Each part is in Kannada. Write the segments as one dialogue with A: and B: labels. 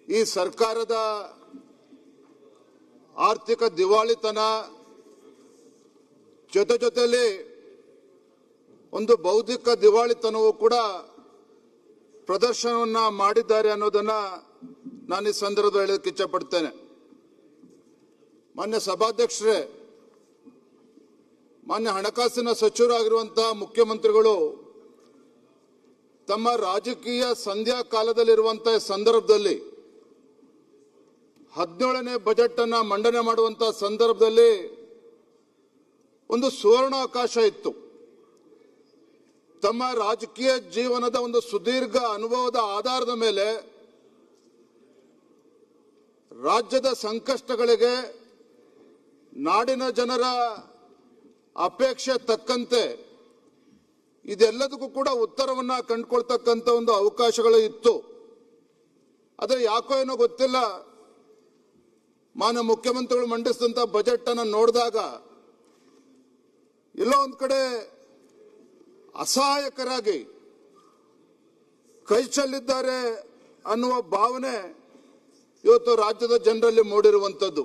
A: ಈ ಸರ್ಕಾರದ ಆರ್ಥಿಕ ದಿವಾಳಿತನ ಜೊತೆಯಲ್ಲಿ ಒಂದು ಬೌದ್ಧಿಕ ದಿವಾಳಿತನವೂ ಕೂಡ ಪ್ರದರ್ಶನವನ್ನ ಮಾಡಿದ್ದಾರೆ ಅನ್ನೋದನ್ನ ನಾನು ಈ ಸಂದರ್ಭದಲ್ಲಿ ಹೇಳಕ್ಕೆ ಇಚ್ಛಪಡ್ತೇನೆ. ಮಾನ್ಯ ಸಭಾಧ್ಯಕ್ಷರೇ, ಮಾನ್ಯ ಹಣಕಾಸಿನ ಸಚಿವರಾಗಿರುವಂತಹ ಮುಖ್ಯಮಂತ್ರಿಗಳು ತಮ್ಮ ರಾಜಕೀಯ ಸಂಧ್ಯಾ ಕಾಲದಲ್ಲಿರುವಂತಹ ಸಂದರ್ಭದಲ್ಲಿ 17ನೇ ಬಜೆಟ್ ಅನ್ನ ಮಂಡನೆ ಮಾಡುವಂತಹ ಸಂದರ್ಭದಲ್ಲಿ ಒಂದು ಸುವರ್ಣಾವಕಾಶ ಇತ್ತು. ತಮ್ಮ ರಾಜಕೀಯ ಜೀವನದ ಒಂದು ಸುದೀರ್ಘ ಅನುಭವದ ಆಧಾರದ ಮೇಲೆ ರಾಜ್ಯದ ಸಂಕಷ್ಟಗಳಿಗೆ ನಾಡಿನ ಜನರ ಅಪೇಕ್ಷೆ ತಕ್ಕಂತೆ ಇದೆಲ್ಲದಕ್ಕೂ ಕೂಡ ಉತ್ತರವನ್ನ ಕಂಡುಕೊಳ್ತಕ್ಕಂಥ ಒಂದು ಅವಕಾಶಗಳು ಇತ್ತು. ಆದರೆ ಯಾಕೋ ಏನೋ ಗೊತ್ತಿಲ್ಲ, ಮಾನ್ಯ ಮುಖ್ಯಮಂತ್ರಿಗಳು ಮಂಡಿಸಿದಂಥ ಬಜೆಟ್ ಅನ್ನು ನೋಡಿದಾಗ ಎಲ್ಲೋ ಒಂದ್ ಕಡೆ ಅಸಹಾಯಕರಾಗಿ ಕೈ ಚೆಲ್ಲಿದ್ದಾರೆ ಅನ್ನುವ ಭಾವನೆ ಇವತ್ತು ರಾಜ್ಯದ ಜನರಲ್ಲಿ ಮೂಡಿರುವಂಥದ್ದು.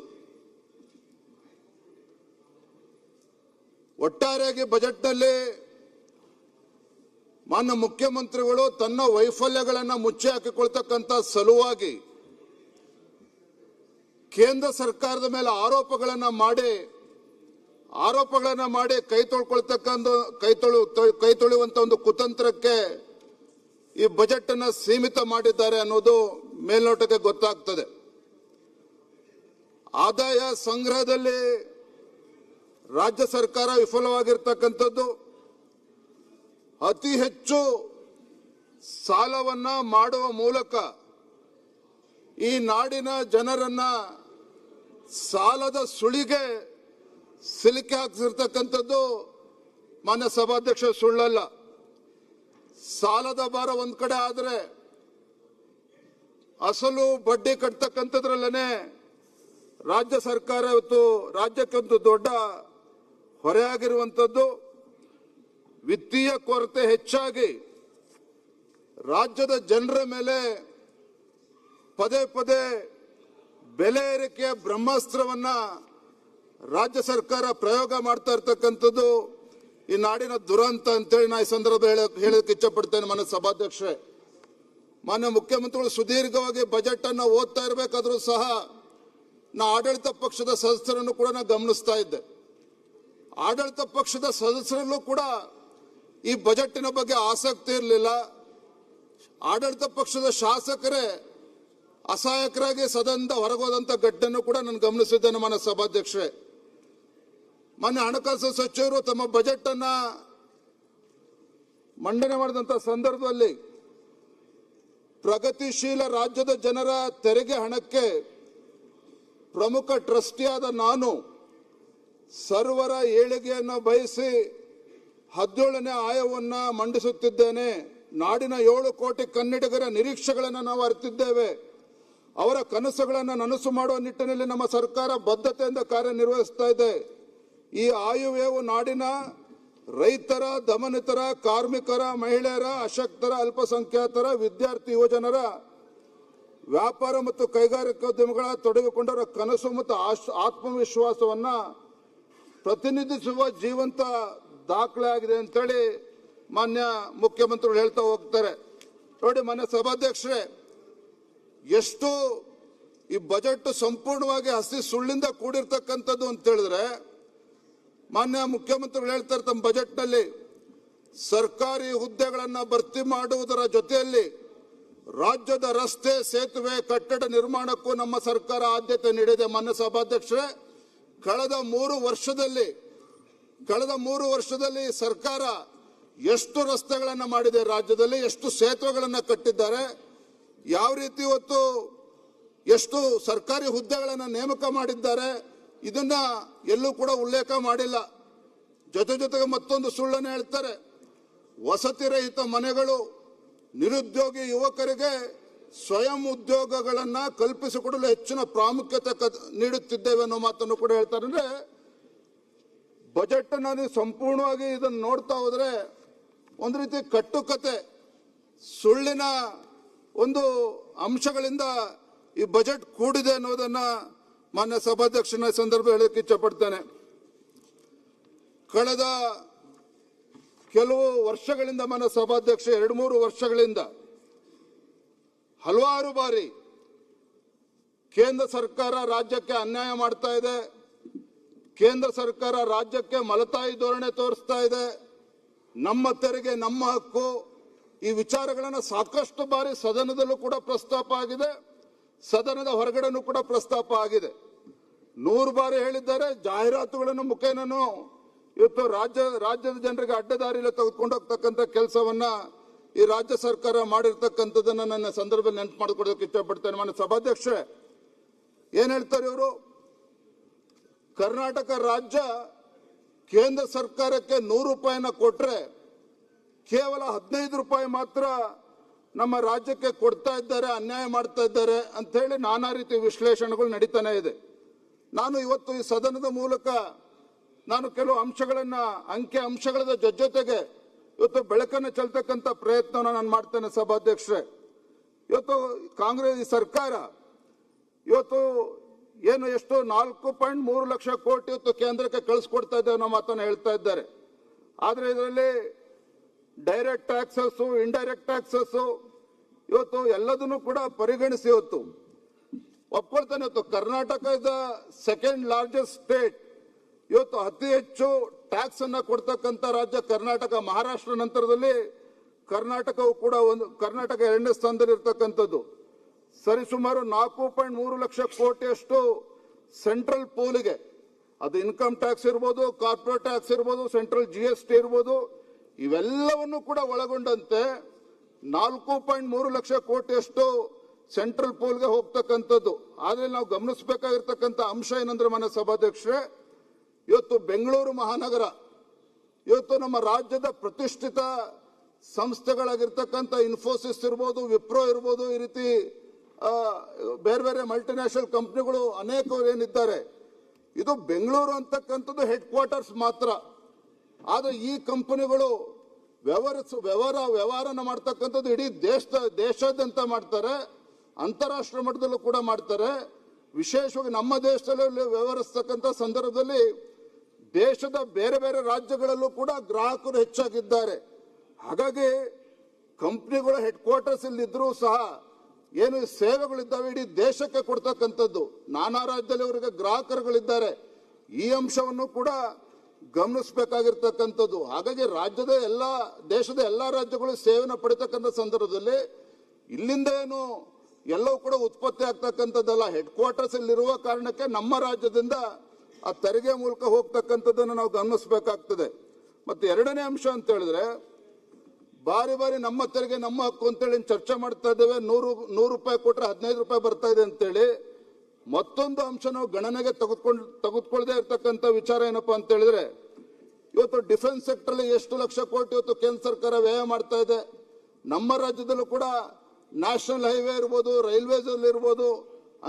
A: ಒಟ್ಟಾರೆಯಾಗಿ ಬಜೆಟ್ನಲ್ಲಿ ಮಾನ್ಯ ಮುಖ್ಯಮಂತ್ರಿಗಳು ತನ್ನ ವೈಫಲ್ಯಗಳನ್ನು ಮುಚ್ಚಿ ಹಾಕಿಕೊಳ್ತಕ್ಕಂಥ ಸಲುವಾಗಿ ಕೇಂದ್ರ ಸರ್ಕಾರದ ಮೇಲೆ ಆರೋಪಗಳನ್ನು ಮಾಡಿ ಕೈ ತೊಳೆಯುವಂತ ಒಂದು ಕುತಂತ್ರಕ್ಕೆ ಈ ಬಜೆಟ್ ಅನ್ನು ಸೀಮಿತ ಮಾಡಿದ್ದಾರೆ ಅನ್ನೋದು ಮೇಲ್ನೋಟಕ್ಕೆ ಗೊತ್ತಾಗ್ತದೆ. ಆದಾಯ ಸಂಗ್ರಹದಲ್ಲಿ ರಾಜ್ಯ ಸರ್ಕಾರ ವಿಫಲವಾಗಿರ್ತಕ್ಕಂಥದ್ದು, ಅತಿ ಹೆಚ್ಚು ಸಾಲವನ್ನ ಮಾಡುವ ಮೂಲಕ ಈ ನಾಡಿನ ಜನರನ್ನ ಸಾಲದ ಸುಳಿಗೆ ಸಿಲುಕಿ ಹಾಕಿಸಿರ್ತಕ್ಕಂಥದ್ದು ಮಾನ್ಯ ಸಭಾಧ್ಯಕ್ಷ ಸುಳ್ಳಲ್ಲ. ಸಾಲದ ಭಾರ ಒಂದ್ ಕಡೆ ಆದ್ರೆ ಅಸಲು ಬಡ್ಡಿ ಕಟ್ತಕ್ಕಂಥದ್ರಲ್ಲೇನೆ ರಾಜ್ಯ ಸರ್ಕಾರ ಇವತ್ತು ರಾಜ್ಯಕ್ಕೆ ಒಂದು ದೊಡ್ಡ ಹೊರೆಯಾಗಿರುವಂಥದ್ದು. ವಿತ್ತೀಯ ಕೊರತೆ ಹೆಚ್ಚಾಗಿ ರಾಜ್ಯದ ಜನರ ಮೇಲೆ ಪದೇ ಬೆಲೆ ಏರಿಕೆಯ ಬ್ರಹ್ಮಾಸ್ತ್ರವನ್ನ ರಾಜ್ಯ ಸರ್ಕಾರ ಪ್ರಯೋಗ ಮಾಡ್ತಾ ಇರ್ತಕ್ಕಂಥದ್ದು ಈ ನಾಡಿನ ದುರಂತ ಅಂತೇಳಿ ನಾ ಈ ಸಂದರ್ಭ ಹೇಳಕ್ಕೆ ಇಚ್ಛಪಡ್ತೇನೆ. ಮಾನ್ಯ ಸಭಾಧ್ಯಕ್ಷರೇ, ಮಾನ್ಯ ಮುಖ್ಯಮಂತ್ರಿಗಳು ಸುದೀರ್ಘವಾಗಿ ಬಜೆಟ್ ಅನ್ನು ಓದ್ತಾ ಇರಬೇಕಾದ್ರೂ ಸಹ ನಾ ಆಡಳಿತ ಪಕ್ಷದ ಸದಸ್ಯರನ್ನು ಕೂಡ ನಾ ಗಮನಿಸ್ತಾ ಇದ್ದೆ. ಆಡಳಿತ ಪಕ್ಷದ ಸದಸ್ಯರಲ್ಲೂ ಕೂಡ ಈ ಬಜೆಟಿನ ಬಗ್ಗೆ ಆಸಕ್ತಿ ಇರಲಿಲ್ಲ. ಆಡಳಿತ ಪಕ್ಷದ ಶಾಸಕರೇ ಅಸಹಾಯಕರಾಗಿ ಸದನದ ಹೊರಗೋದಂತ ಘಟನೆಯನ್ನು ಕೂಡ ನಾನು ಗಮನಿಸಿದ್ದೇನೆ. ಮಾನ್ಯ ಸಭಾಧ್ಯಕ್ಷರೇ, ಮಾನ್ಯ ಹಣಕಾಸು ಸಚಿವರು ತಮ್ಮ ಬಜೆಟ್ ಅನ್ನ ಮಂಡನೆ ಮಾಡಿದಂತ ಸಂದರ್ಭದಲ್ಲಿ ಪ್ರಗತಿಶೀಲ ರಾಜ್ಯದ ಜನರ ತೆರಿಗೆ ಹಣಕ್ಕೆ ಪ್ರಮುಖ ಟ್ರಸ್ಟಿಯಾದ ನಾನು ಸರ್ವರ ಏಳಿಗೆಯನ್ನು ಬಯಸಿ 17ನೇ ಆಯವ್ವನ್ನ ಮಂಡಿಸುತ್ತಿದ್ದೇನೆ. ನಾಡಿನ 7 ಕೋಟಿ ಕನ್ನಡಿಗರ ನಿರೀಕ್ಷೆಗಳನ್ನು ನಾವು ಅರಿತಿದ್ದೇವೆ. ಅವರ ಕನಸುಗಳನ್ನು ನನಸು ಮಾಡುವ ನಿಟ್ಟಿನಲ್ಲಿ ನಮ್ಮ ಸರ್ಕಾರ ಬದ್ಧತೆಯಿಂದ ಕಾರ್ಯನಿರ್ವಹಿಸ್ತಾ ಇದೆ. ಈ ಆಯವ್ಯಯವು ನಾಡಿನ ರೈತರ, ದಮನಿತರ, ಕಾರ್ಮಿಕರ, ಮಹಿಳೆಯರ, ಅಶಕ್ತರ, ಅಲ್ಪಸಂಖ್ಯಾತರ, ವಿದ್ಯಾರ್ಥಿ ಯುವಜನರ, ವ್ಯಾಪಾರ ಮತ್ತು ಕೈಗಾರಿಕೋದ್ಯಮಿಗಳ ತೊಡಗಿಕೊಂಡವರ ಕನಸು ಮತ್ತು ಆತ್ಮವಿಶ್ವಾಸವನ್ನ ಪ್ರತಿನಿಧಿಸುವ ಜೀವಂತ ದಾಖಲೆ ಆಗಿದೆ ಅಂತೇಳಿ ಮಾನ್ಯ ಮುಖ್ಯಮಂತ್ರಿಗಳು ಹೇಳ್ತಾ ಹೋಗ್ತಾರೆ. ನೋಡಿ ಮಾನ್ಯ ಸಭಾಧ್ಯಕ್ಷರೇ, ಎಷ್ಟು ಈ ಬಜೆಟ್ ಸಂಪೂರ್ಣವಾಗಿ ಹಸಿ ಸುಳ್ಳಿಂದ ಕೂಡಿರ್ತಕ್ಕಂಥದ್ದು ಅಂತ ಹೇಳಿದ್ರೆ, ಮಾನ್ಯ ಮುಖ್ಯಮಂತ್ರಿಗಳು ಹೇಳ್ತಾರೆ ತಮ್ಮ ಬಜೆಟ್ನಲ್ಲಿ ಸರ್ಕಾರಿ ಹುದ್ದೆಗಳನ್ನು ಭರ್ತಿ ಮಾಡುವುದರ ಜೊತೆಯಲ್ಲಿ ರಾಜ್ಯದ ರಸ್ತೆ, ಸೇತುವೆ, ಕಟ್ಟಡ ನಿರ್ಮಾಣಕ್ಕೂ ನಮ್ಮ ಸರ್ಕಾರ ಆದ್ಯತೆ ನೀಡಿದೆ. ಮಾನ್ಯ ಸಭಾಧ್ಯಕ್ಷರೇ, ಕಳೆದ 3 ವರ್ಷದಲ್ಲಿ ಸರ್ಕಾರ ಎಷ್ಟು ರಸ್ತೆಗಳನ್ನು ಮಾಡಿದೆ, ರಾಜ್ಯದಲ್ಲಿ ಎಷ್ಟು ಸೇತುವೆಗಳನ್ನು ಕಟ್ಟಿದ್ದಾರೆ, ಯಾವ ರೀತಿ ಇವತ್ತು ಎಷ್ಟು ಸರ್ಕಾರಿ ಹುದ್ದೆಗಳನ್ನು ನೇಮಕ ಮಾಡಿದ್ದಾರೆ, ಇದನ್ನ ಎಲ್ಲೂ ಕೂಡ ಉಲ್ಲೇಖ ಮಾಡಿಲ್ಲ. ಜೊತೆಗೆ ಮತ್ತೊಂದು ಸುಳ್ಳನ್ನು ಹೇಳ್ತಾರೆ. ವಸತಿ ರಹಿತ ಮನೆಗಳು, ನಿರುದ್ಯೋಗಿ ಯುವಕರಿಗೆ ಸ್ವಯಂ ಉದ್ಯೋಗಗಳನ್ನ ಕಲ್ಪಿಸಿಕೊಡಲು ಹೆಚ್ಚಿನ ಪ್ರಾಮುಖ್ಯತೆ ನೀಡುತ್ತಿದ್ದೇವೆ ಅನ್ನೋ ಮಾತನ್ನು ಕೂಡ ಹೇಳ್ತಾರೆ. ಅಂದ್ರೆ ಬಜೆಟ್ ಅನ್ನು ಸಂಪೂರ್ಣವಾಗಿ ಇದನ್ನು ನೋಡ್ತಾ ಹೋದ್ರೆ ಒಂದು ರೀತಿ ಕಟ್ಟುಕತೆ, ಸುಳ್ಳಿನ ಒಂದು ಅಂಶಗಳಿಂದ ಈ ಬಜೆಟ್ ಕೂಡಿದೆ ಅನ್ನೋದನ್ನ ಮಾನ್ಯ ಸಭಾಧ್ಯಕ್ಷನ ಸಂದರ್ಭ ಹೇಳಕ್ಕೆ ಇಚ್ಛಪಡ್ತೇನೆ. ಕಳೆದ ಕೆಲವು ವರ್ಷಗಳಿಂದ ಮಾನ್ಯ ಸಭಾಧ್ಯಕ್ಷ 2-3 ವರ್ಷಗಳಿಂದ ಹಲವಾರು ಬಾರಿ ಕೇಂದ್ರ ಸರ್ಕಾರ ರಾಜ್ಯಕ್ಕೆ ಅನ್ಯಾಯ ಮಾಡ್ತಾ ಇದೆ, ಕೇಂದ್ರ ಸರ್ಕಾರ ರಾಜ್ಯಕ್ಕೆ ಮಲತಾಯಿ ಧೋರಣೆ ತೋರಿಸ್ತಾ ಇದೆ, ನಮ್ಮ ತೆರಿಗೆ ನಮ್ಮ ಹಕ್ಕು, ಈ ವಿಚಾರಗಳನ್ನು ಸಾಕಷ್ಟು ಬಾರಿ ಸದನದಲ್ಲೂ ಕೂಡ ಪ್ರಸ್ತಾಪ ಆಗಿದೆ, ಸದನದ ಹೊರಗಡೆನೂ ಕೂಡ ಪ್ರಸ್ತಾಪ ಆಗಿದೆ. 100 ಬಾರಿ ಹೇಳಿದ್ದಾರೆ. ಜಾಹೀರಾತುಗಳನ್ನು ಮುಖೇನೂ ಇವತ್ತು ರಾಜ್ಯದ ಜನರಿಗೆ ಅಡ್ಡದಾರಿಯಲ್ಲಿ ತೆಗೆದುಕೊಂಡು ಹೋಗ್ತಕ್ಕಂಥ ಕೆಲಸವನ್ನ ಈ ರಾಜ್ಯ ಸರ್ಕಾರ ಮಾಡಿರ್ತಕ್ಕಂಥದ್ದನ್ನ ನನ್ನ ಸಂದರ್ಭದಲ್ಲಿ ನೆನಪು ಮಾಡಿಕೊಡೋದಕ್ಕೆ ಇಷ್ಟಪಡ್ತೇನೆ. ಮಾನ್ಯ ಸಭಾಧ್ಯಕ್ಷರೇ, ಏನ್ ಹೇಳ್ತಾರೆ ಇವರು? ಕರ್ನಾಟಕ ರಾಜ್ಯ ಕೇಂದ್ರ ಸರ್ಕಾರಕ್ಕೆ 100 ರೂಪಾಯಿನ ಕೊಟ್ರೆ ಕೇವಲ 15 ರೂಪಾಯಿ ಮಾತ್ರ ನಮ್ಮ ರಾಜ್ಯಕ್ಕೆ ಕೊಡ್ತಾ ಇದ್ದಾರೆ, ಅನ್ಯಾಯ ಮಾಡ್ತಾ ಇದ್ದಾರೆ ಅಂತ ಹೇಳಿ ನಾನಾ ರೀತಿ ವಿಶ್ಲೇಷಣೆಗಳು ನಡೀತಾನೆ ಇದೆ. ನಾನು ಇವತ್ತು ಈ ಸದನದ ಮೂಲಕ ನಾನು ಕೆಲವು ಅಂಶಗಳನ್ನ, ಅಂಕಿ ಅಂಶಗಳ ಜೊತೆಗೆ ಇವತ್ತು ಬೆಳಕನ್ನು ಚೆಲ್ತಕ್ಕಂಥ ಪ್ರಯತ್ನವನ್ನು ನಾನು ಮಾಡ್ತೇನೆ. ಸಭಾಧ್ಯಕ್ಷರೇ, ಇವತ್ತು ಕಾಂಗ್ರೆಸ್ ಸರ್ಕಾರ ಇವತ್ತು ಏನು ಎಷ್ಟು 4.3 ಲಕ್ಷ ಕೋಟಿ ಇವತ್ತು ಕೇಂದ್ರಕ್ಕೆ ಕಳಿಸ್ಕೊಡ್ತಾ ಇದ್ದೇವೆ ಅನ್ನೋ ಮಾತನ್ನು ಹೇಳ್ತಾ ಇದ್ದಾರೆ. ಆದ್ರೆ ಇದರಲ್ಲಿ ಡೈರೆಕ್ಟ್ ಟ್ಯಾಕ್ಸಸ್, ಇಂಡೈರೆಕ್ಟ್ ಟ್ಯಾಕ್ಸಸ್ ಇವತ್ತು ಎಲ್ಲದನ್ನು ಕೂಡ ಪರಿಗಣಿಸಿ ಇವತ್ತು ಒಪ್ಕೊಳ್ತಾನೆ. ಇವತ್ತು Karnataka is second largest state. ಇವತ್ತು ಅತಿ ಹೆಚ್ಚು ಟ್ಯಾಕ್ಸ್ ಅನ್ನ ಕೊಡ್ತಕ್ಕಂಥ ರಾಜ್ಯ ಕರ್ನಾಟಕ. ಮಹಾರಾಷ್ಟ್ರ ನಂತರದಲ್ಲಿ ಕರ್ನಾಟಕವು ಕೂಡ ಕರ್ನಾಟಕ 2ನೇ ಸ್ಥಾನದಲ್ಲಿ ಇರ್ತಕ್ಕಂಥದ್ದು. ಸರಿಸುಮಾರು 4.3 ಲಕ್ಷ ಕೋಟಿಯಷ್ಟು ಸೆಂಟ್ರಲ್ ಪೂಲ್ಗೆ, ಅದು ಇನ್ಕಮ್ ಟ್ಯಾಕ್ಸ್ ಇರ್ಬೋದು, ಕಾರ್ಪೊರೇಟ್ ಟ್ಯಾಕ್ಸ್ ಇರ್ಬೋದು, ಸೆಂಟ್ರಲ್ GST ಇರ್ಬೋದು, ಇವೆಲ್ಲವನ್ನು ಕೂಡ ಒಳಗೊಂಡಂತೆ 4.3 ಲಕ್ಷ ಕೋಟಿಯಷ್ಟು ಸೆಂಟ್ರಲ್ ಪೂಲ್ಗೆ ಹೋಗ್ತಕ್ಕಂಥದ್ದು. ಆದ್ರೆ ನಾವು ಗಮನಿಸಬೇಕಾಗಿರ್ತಕ್ಕಂಥ ಅಂಶ ಏನಂದ್ರೆ ಮಾನ್ಯ ಸಭಾಧ್ಯಕ್ಷರೇ, ಇವತ್ತು ಬೆಂಗಳೂರು ಮಹಾನಗರ, ಇವತ್ತು ನಮ್ಮ ರಾಜ್ಯದ ಪ್ರತಿಷ್ಠಿತ ಸಂಸ್ಥೆಗಳಾಗಿರ್ತಕ್ಕಂಥ ಇನ್ಫೋಸಿಸ್ ಇರ್ಬೋದು, ವಿಪ್ರೋ ಇರ್ಬೋದು, ಈ ರೀತಿ ಬೇರೆ ಬೇರೆ ಮಲ್ಟಿನ್ಯಾಷನಲ್ ಕಂಪ್ನಿಗಳು ಅನೇಕರು ಏನಿದ್ದಾರೆ, ಇದು ಬೆಂಗಳೂರು ಅಂತಕ್ಕಂಥದ್ದು ಹೆಡ್ ಕ್ವಾರ್ಟರ್ಸ್ ಮಾತ್ರ. ಆದ್ರೆ ಈ ಕಂಪನಿಗಳು ವ್ಯವಹಾರನ ಮಾಡ್ತಕ್ಕಂಥದ್ದು ಇಡೀ ದೇಶಾದ್ಯಂತ ಮಾಡ್ತಾರೆ, ಅಂತಾರಾಷ್ಟ್ರೀಯ ಮಟ್ಟದಲ್ಲೂ ಕೂಡ ಮಾಡ್ತಾರೆ. ವಿಶೇಷವಾಗಿ ನಮ್ಮ ದೇಶದಲ್ಲಿ ವ್ಯವಹರಿಸ್ತಕ್ಕಂಥ ಸಂದರ್ಭದಲ್ಲಿ ದೇಶದ ಬೇರೆ ಬೇರೆ ರಾಜ್ಯಗಳಲ್ಲೂ ಕೂಡ ಗ್ರಾಹಕರು ಹೆಚ್ಚಾಗಿದ್ದಾರೆ. ಹಾಗಾಗಿ ಕಂಪ್ನಿಗಳ ಹೆಡ್ ಕ್ವಾರ್ಟರ್ಸ್ ಇಲ್ಲಿದ್ರೂ ಸಹ ಏನು ಸೇವೆಗಳಿದ್ದಾವೆ ಇಡೀ ದೇಶಕ್ಕೆ ಕೊಡ್ತಕ್ಕಂಥದ್ದು. ನಾನಾ ರಾಜ್ಯದಲ್ಲಿ ಅವರಿಗೆ ಗ್ರಾಹಕರುಗಳಿದ್ದಾರೆ. ಈ ಅಂಶವನ್ನು ಕೂಡ ಗಮನಿಸಬೇಕಾಗಿರ್ತಕ್ಕಂಥದ್ದು. ಹಾಗಾಗಿ ದೇಶದ ಎಲ್ಲಾ ರಾಜ್ಯಗಳು ಸೇವೆನ ಪಡಿತಕ್ಕಂಥ ಸಂದರ್ಭದಲ್ಲಿ ಇಲ್ಲಿಂದ ಏನು ಎಲ್ಲವೂ ಕೂಡ ಉತ್ಪತ್ತಿ ಆಗ್ತಕ್ಕಂಥದ್ದಲ್ಲ. ಹೆಡ್ ಕ್ವಾರ್ಟರ್ಸ್ ಇಲ್ಲಿರುವ ಕಾರಣಕ್ಕೆ ನಮ್ಮ ರಾಜ್ಯದಿಂದ ಆ ತೆರಿಗೆ ಮೂಲಕ ಹೋಗ್ತಕ್ಕಂಥದ್ದನ್ನು ನಾವು ಗಮನಿಸಬೇಕಾಗ್ತದೆ. ಮತ್ತೆ ಎರಡನೇ ಅಂಶ ಅಂತ ಹೇಳಿದ್ರೆ, ಬಾರಿ ಬಾರಿ ನಮ್ಮ ತೆರಿಗೆ ನಮ್ಮ ಹಕ್ಕು ಅಂತೇಳಿ ಚರ್ಚೆ ಮಾಡ್ತಾ ಇದ್ದೇವೆ. 100 ರೂಪಾಯಿ ಕೊಟ್ರೆ 15 ರೂಪಾಯಿ ಬರ್ತಾ ಇದೆ ಅಂತೇಳಿ. ಮತ್ತೊಂದು ಅಂಶ ನಾವು ಗಣನೆಗೆ ತೆಗೆದುಕೊಳ್ಳದೆ ಇರ್ತಕ್ಕಂಥ ವಿಚಾರ ಏನಪ್ಪಾ ಅಂತ ಹೇಳಿದ್ರೆ, ಇವತ್ತು ಡಿಫೆನ್ಸ್ ಸೆಕ್ಟರ್ ಅಲ್ಲಿ ಎಷ್ಟು ಲಕ್ಷ ಕೋಟಿ ಇವತ್ತು ಕೇಂದ್ರ ಸರ್ಕಾರ ವ್ಯಯ ಮಾಡ್ತಾ ಇದೆ. ನಮ್ಮ ರಾಜ್ಯದಲ್ಲೂ ಕೂಡ ನ್ಯಾಷನಲ್ ಹೈವೇ ಇರ್ಬೋದು, ರೈಲ್ವೇಸ್ ಅಲ್ಲಿ ಇರ್ಬೋದು,